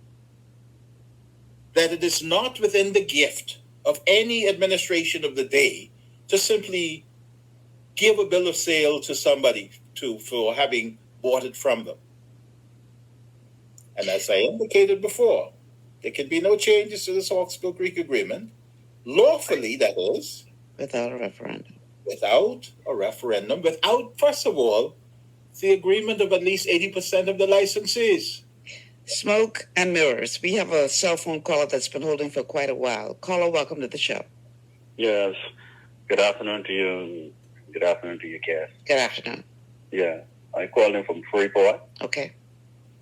that it is not within the gift of any administration of the day to simply give a bill of sale to somebody for having bought it from them. And as I indicated before, there can be no changes to this Hawksbill Creek Agreement, lawfully, that is. Without a referendum. Without, first of all, the agreement of at least 80% of the licensees. Smoke and mirrors. We have a cell phone caller that's been holding for quite a while. Caller, welcome to the show. Yes. Good afternoon to you. Good afternoon to your guest. Good afternoon. Yeah. I called in from Freeport. Okay.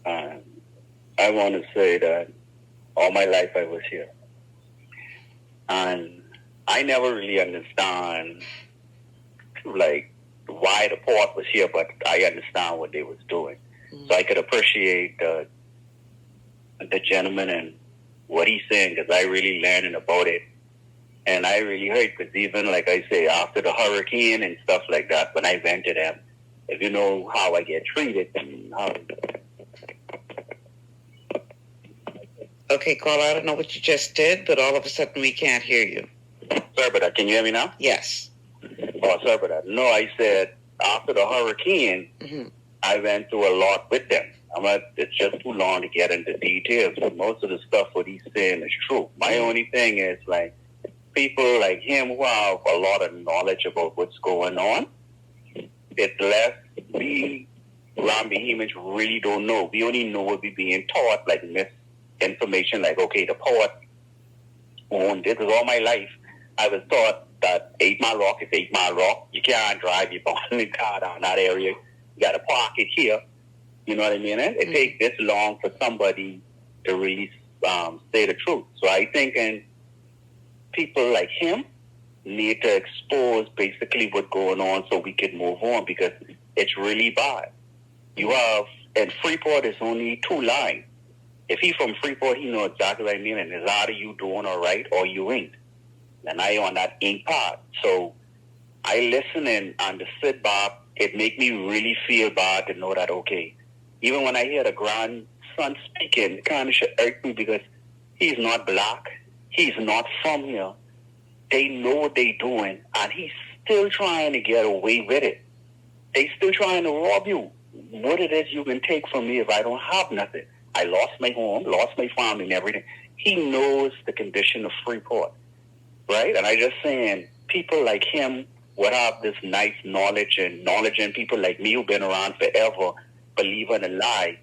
I want to say that all my life I was here. And I never really understand why the port was here, but I understand what they was doing. Mm-hmm. So I could appreciate the gentleman and what he's saying, because I really learning about it. And I really heard, because even, like I say, after the hurricane and stuff like that, when I went to them, if you know how I get treated and how... Okay, caller, I don't know what you just did, but all of a sudden we can't hear you. Sorry about that. Can you hear me now? Yes. Oh, sorry about that. No, I said after the hurricane, I went through a lot with them. It's just too long to get into details, but most of the stuff what he's saying is true. My only thing is, like, people like him who have a lot of knowledge about what's going on, it's less we around Behemoths really don't know. We only know what we're being taught, like misinformation, like, okay, the port owned this. Because all my life I was taught that 8 Mile Rock is 8 Mile Rock. You can't drive your only car down that area. You got to park it here. You know what I mean? It takes this long for somebody to really say the truth. So I think people like him need to expose basically what's going on so we can move on, because it's really bad. You have, and Freeport is only 2 lines. If he's from Freeport, he knows exactly what I mean, and it's either you doing all right or you ain't. And I on that ain't part. So I listen and to sit back, it make me really feel bad to know that, okay, even when I hear the grandson speaking, it kind of should hurt me, because he's not black. He's not from here. They know what they're doing, and he's still trying to get away with it. They still trying to rob you. What it is you can take from me if I don't have nothing. I lost my home, lost my family and everything. He knows the condition of Freeport, right? And I just saying, people like him would have this nice knowledge, and people like me who've been around forever, believe in a lie.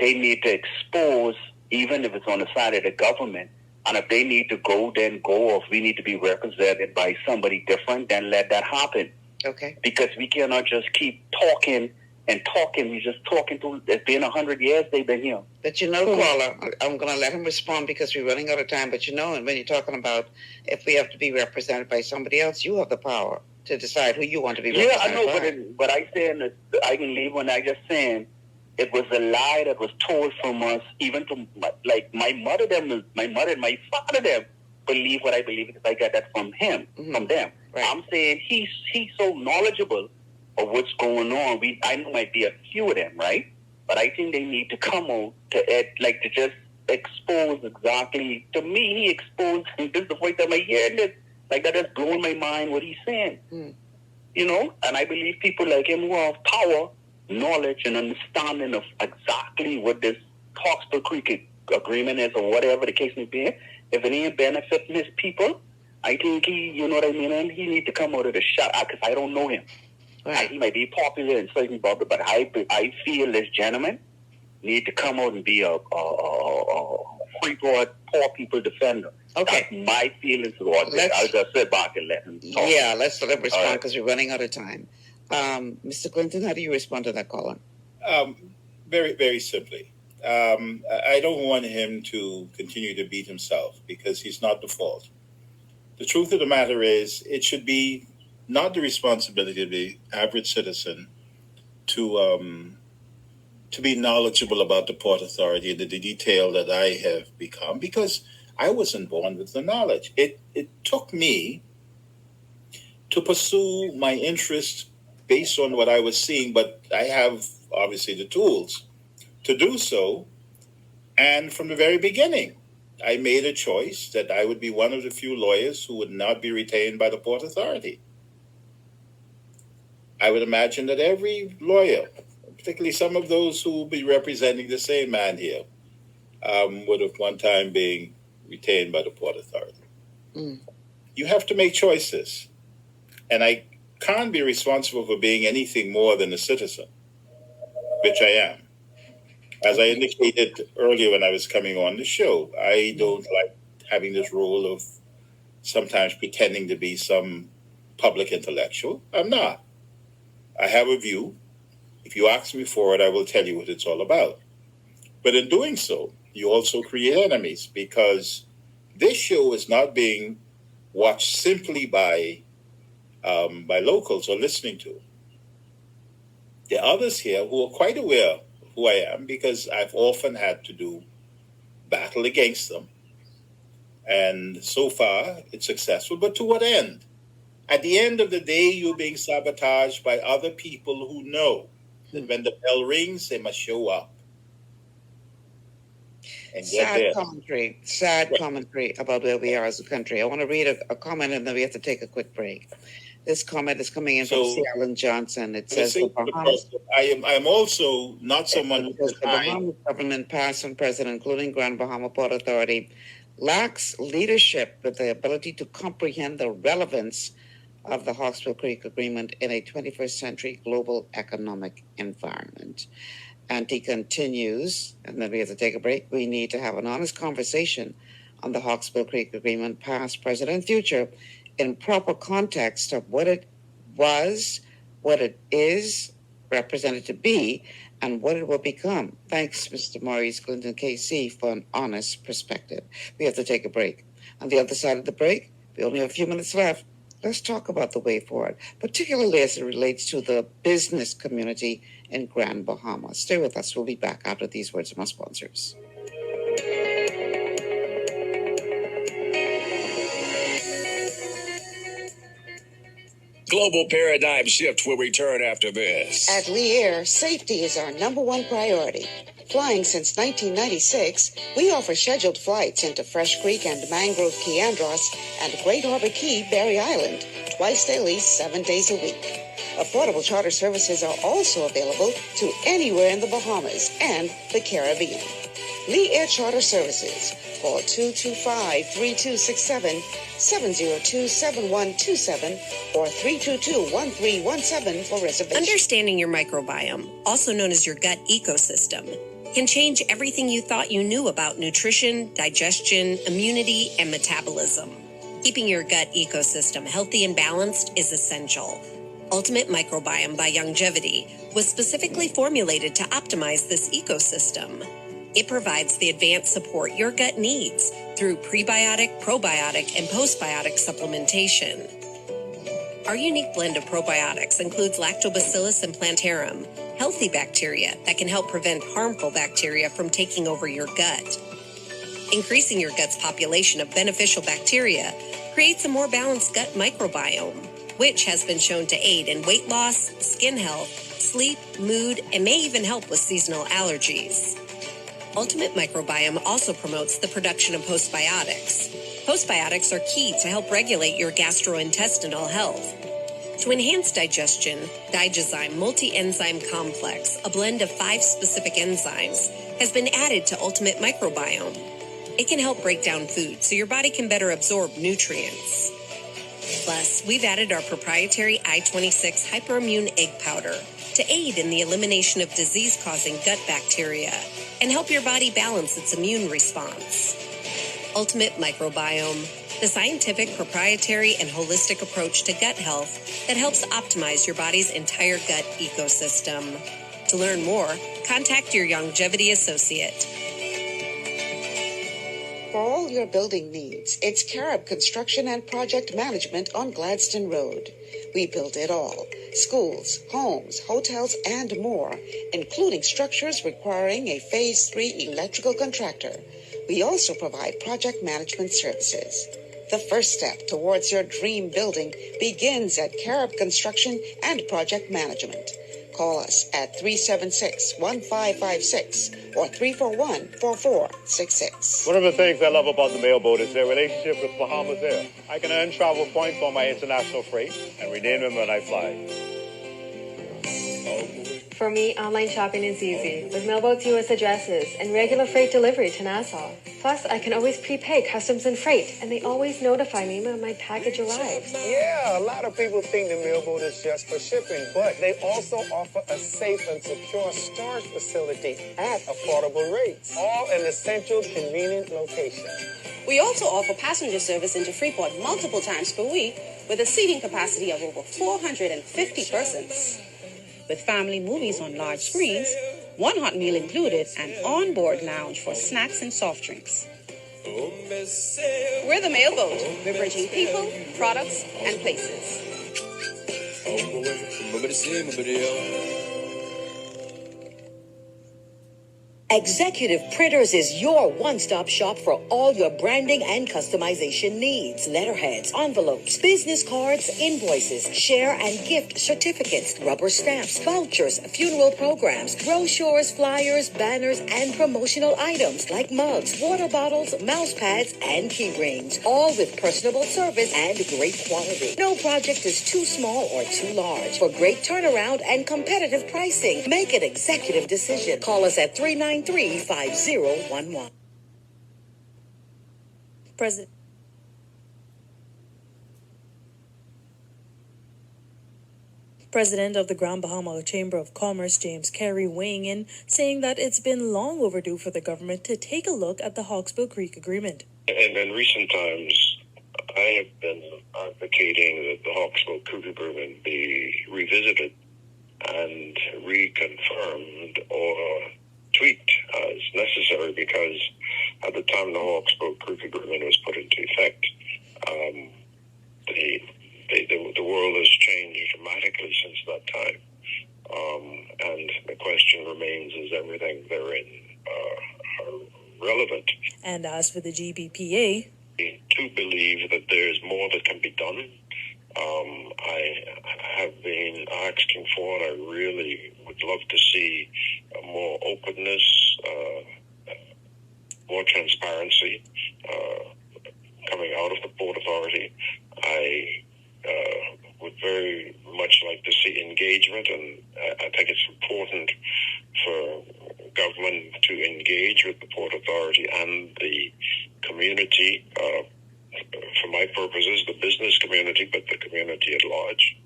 They need to expose, even if it's on the side of the government. And if they need to go, then go. Or if we need to be represented by somebody different, then let that happen. Okay. Because we cannot just keep talking and talking. We're just talking to, it's been 100 years they've been here. But caller, I'm going to let him respond because we're running out of time. But and when you're talking about if we have to be represented by somebody else, you have the power to decide who you want to be represented by. Yeah, I know, but I saying I can leave when I just saying it was a lie that was told from us, even to my mother and my father them believe what I believe, because I got that from him, from them. Right. I'm saying he's so knowledgeable of what's going on. I know might be a few of them, right? But I think they need to come out to just expose exactly. To me, he exposed. This is the first time I hear this. Like, that has blown my mind what he's saying. You know, and I believe people like him who have power, knowledge, and understanding of exactly what this Hawksbill Creek agreement is, or whatever the case may be. If it ain't benefiting his people, I think you know what I mean, and he need to come out of the shot, because I don't know him. Right. He might be popular in certain bubble, but I feel this gentleman need to come out and be a Freeport poor people defender. Okay. That's my feelings towards it. I'll just sit back and let him talk. Yeah, let's let him respond, because we're running out of time. Mr. Glinton, how do you respond to that caller? Very, very simply. I don't want him to continue to beat himself, because he's not the fault. The truth of the matter is, it should be not the responsibility of the average citizen to be knowledgeable about the Port Authority and the detail that I have become, because I wasn't born with the knowledge. It took me to pursue my interest based on what I was seeing, but I have obviously the tools to do so. And from the very beginning, I made a choice that I would be one of the few lawyers who would not be retained by the Port Authority. I would imagine that every lawyer, particularly some of those who will be representing the same man here, would have one time been retained by the Port Authority. You have to make choices. And I can't be responsible for being anything more than a citizen, which I am. As I indicated earlier when I was coming on the show, I don't like having this role of sometimes pretending to be some public intellectual. I'm not. I have a view. If you ask me for it, I will tell you what it's all about. But in doing so, you also create enemies, because this show is not being watched simply by locals or listening to. There are others here who are quite aware of who I am, because I've often had to do battle against them And so far, it's successful. But to what end? At the end of the day, you're being sabotaged by other people who know that when the bell rings, they must show up. And get there. Sad commentary about where we are as a country. I want to read a comment and then we have to take a quick break. This comment is coming in from C. Allen Johnson. It says the Bahamas. I am also not someone who says the Bahamas government, past and present, including Grand Bahama Port Authority, lacks leadership with the ability to comprehend the relevance of the Hawksbill Creek Agreement in a 21st century global economic environment. And he continues, and then we have to take a break. We need to have an honest conversation on the Hawksbill Creek Agreement, past, present, and future, in proper context of what it was, what it is represented to be, and what it will become. Thanks, Mr. Maurice, Glinton, KC, for an honest perspective. We have to take a break. On the other side of the break, we only have a few minutes left. Let's talk about the way forward, particularly as it relates to the business community in Grand Bahama. Stay with us. We'll be back after these words from our sponsors. Global paradigm shift will return after this. At Lee Air, safety is our number one priority. Flying since 1996, we offer scheduled flights into Fresh Creek and Mangrove Key Andros and Great Harbor Key, Berry Island, twice daily, 7 days a week. Affordable charter services are also available to anywhere in the Bahamas and the Caribbean. Lee Air Charter Services. Call 225-3267, 702-7127, or 322-1317 for reservations. Understanding your microbiome, also known as your gut ecosystem, can change everything you thought you knew about nutrition, digestion, immunity, and metabolism. Keeping your gut ecosystem healthy and balanced is essential. Ultimate Microbiome by Longevity was specifically formulated to optimize this ecosystem. It provides the advanced support your gut needs through prebiotic, probiotic, and postbiotic supplementation. Our unique blend of probiotics includes Lactobacillus and Plantarum, healthy bacteria that can help prevent harmful bacteria from taking over your gut. Increasing your gut's population of beneficial bacteria creates a more balanced gut microbiome, which has been shown to aid in weight loss, skin health, sleep, mood, and may even help with seasonal allergies. Ultimate Microbiome also promotes the production of postbiotics. Postbiotics are key to help regulate your gastrointestinal health. To enhance digestion, Digizyme Multi-Enzyme Complex, a blend of 5 specific enzymes, has been added to Ultimate Microbiome. It can help break down food so your body can better absorb nutrients. Plus, we've added our proprietary I-26 Hyperimmune Egg Powder to aid in the elimination of disease-causing gut bacteria and help your body balance its immune response. Ultimate Microbiome, the scientific, proprietary, and holistic approach to gut health that helps optimize your body's entire gut ecosystem. To learn more, contact your Longevity associate. For all your building needs, it's Carib Construction and Project Management on Gladstone Road. We build it all. Schools, homes, hotels, and more, including structures requiring a Phase 3 electrical contractor. We also provide project management services. The first step towards your dream building begins at Carib Construction and Project Management. Call us at 376-1556 or 341-4466. One of the things I love about the mailboat is their relationship with Bahamas Air. I can earn travel points on my international freight and redeem them when I fly. For me, online shopping is easy, with Mailboat's U.S. addresses and regular freight delivery to Nassau. Plus, I can always prepay customs and freight, and they always notify me when my package arrives. Yeah, a lot of people think the Mailboat is just for shipping, but they also offer a safe and secure storage facility at affordable rates, all in a central, convenient location. We also offer passenger service into Freeport multiple times per week with a seating capacity of over 450 persons. With family movies on large screens, one hot meal included, and on-board lounge for snacks and soft drinks. We're the Mailboat. We're bridging people, products, and places. Executive Printers is your one-stop shop for all your branding and customization needs. Letterheads, envelopes, business cards, invoices, share and gift certificates, rubber stamps, vouchers, funeral programs, brochures, flyers, banners, and promotional items like mugs, water bottles, mouse pads, and key rings, all with personable service and great quality. No project is too small or too large. For great turnaround and competitive pricing, make an executive decision. Call us at 393-5011. President of the Grand Bahama Chamber of Commerce, James Carey, weighing in, saying that it's been long overdue for the government to take a look at the Hawksbill Creek Agreement. In recent times, I have been advocating that the Hawksbill Creek Agreement be revisited and reconfirmed or tweaked as necessary, because at the time the Hawksbill Creek Agreement was put into effect, the world has changed dramatically since that time. And the question remains, is everything therein relevant? And as for the GBPA, I do believe that there's more that can be done. I have been asking for, and I really would love to see more openness, more transparency coming out of the Port Authority. I would very much like to see engagement, and I think it's important for government to engage with the Port Authority and the community, for my purposes, the business community, but the community at large.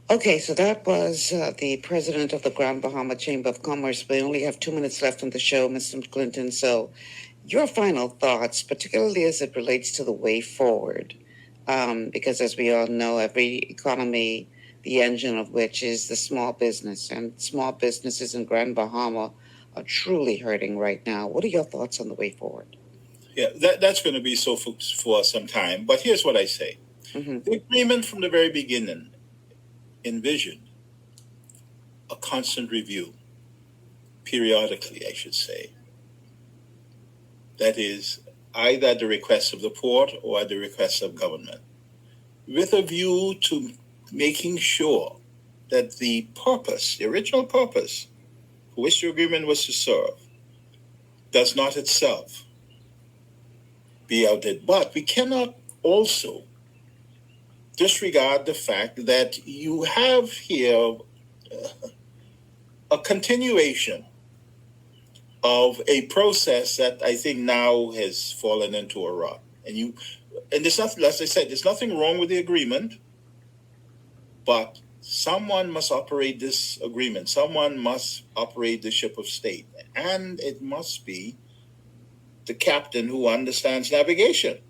Okay, so that was the president of the Grand Bahama Chamber of Commerce. We only have 2 minutes left on the show, Mr. Glinton. So your final thoughts, particularly as it relates to the way forward, because as we all know, every economy, the engine of which is the small business, and small businesses in Grand Bahama are truly hurting right now. What are your thoughts on the way forward? Yeah, that's going to be so for some time. But here's what I say. Mm-hmm. The agreement from the very beginning envisioned a constant review, periodically, I should say. That is, either at the request of the port or at the request of government, with a view to making sure that the purpose, the original purpose for which the agreement was to serve, does not itself be outdid. But we cannot also disregard the fact that you have here a continuation of a process that I think now has fallen into a rut. And there's nothing, as I said, there's nothing wrong with the agreement, but someone must operate this agreement. Someone must operate the ship of state, and it must be the captain who understands navigation.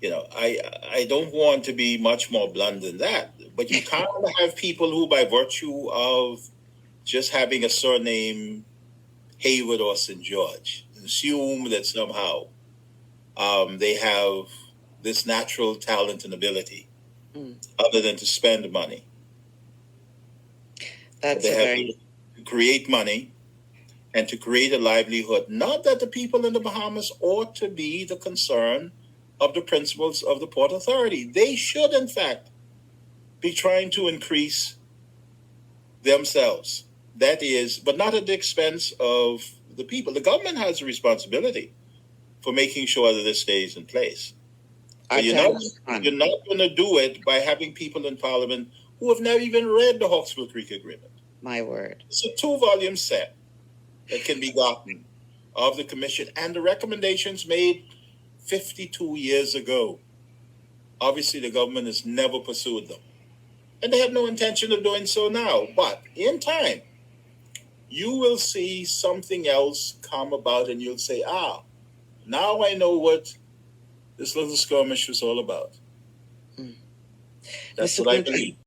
You know, I don't want to be much more blunt than that, but you can't have people who, by virtue of just having a surname, Hayward or St. George, assume that somehow they have this natural talent and ability, other than to spend money. They have to create money and to create a livelihood. Not that the people in the Bahamas ought to be the concern of the principals of the Port Authority. They should, in fact, be trying to increase themselves. That is, but not at the expense of the people. The government has a responsibility for making sure that this stays in place. You're not going to do it by having people in Parliament who have never even read the Hawksbill Creek Agreement. My word. It's a 2-volume set that can be gotten of the Commission and the recommendations made 52 years ago. Obviously, the government has never pursued them. And they have no intention of doing so now. But in time, you will see something else come about and you'll say, now I know what this little skirmish was all about. That's what I believe.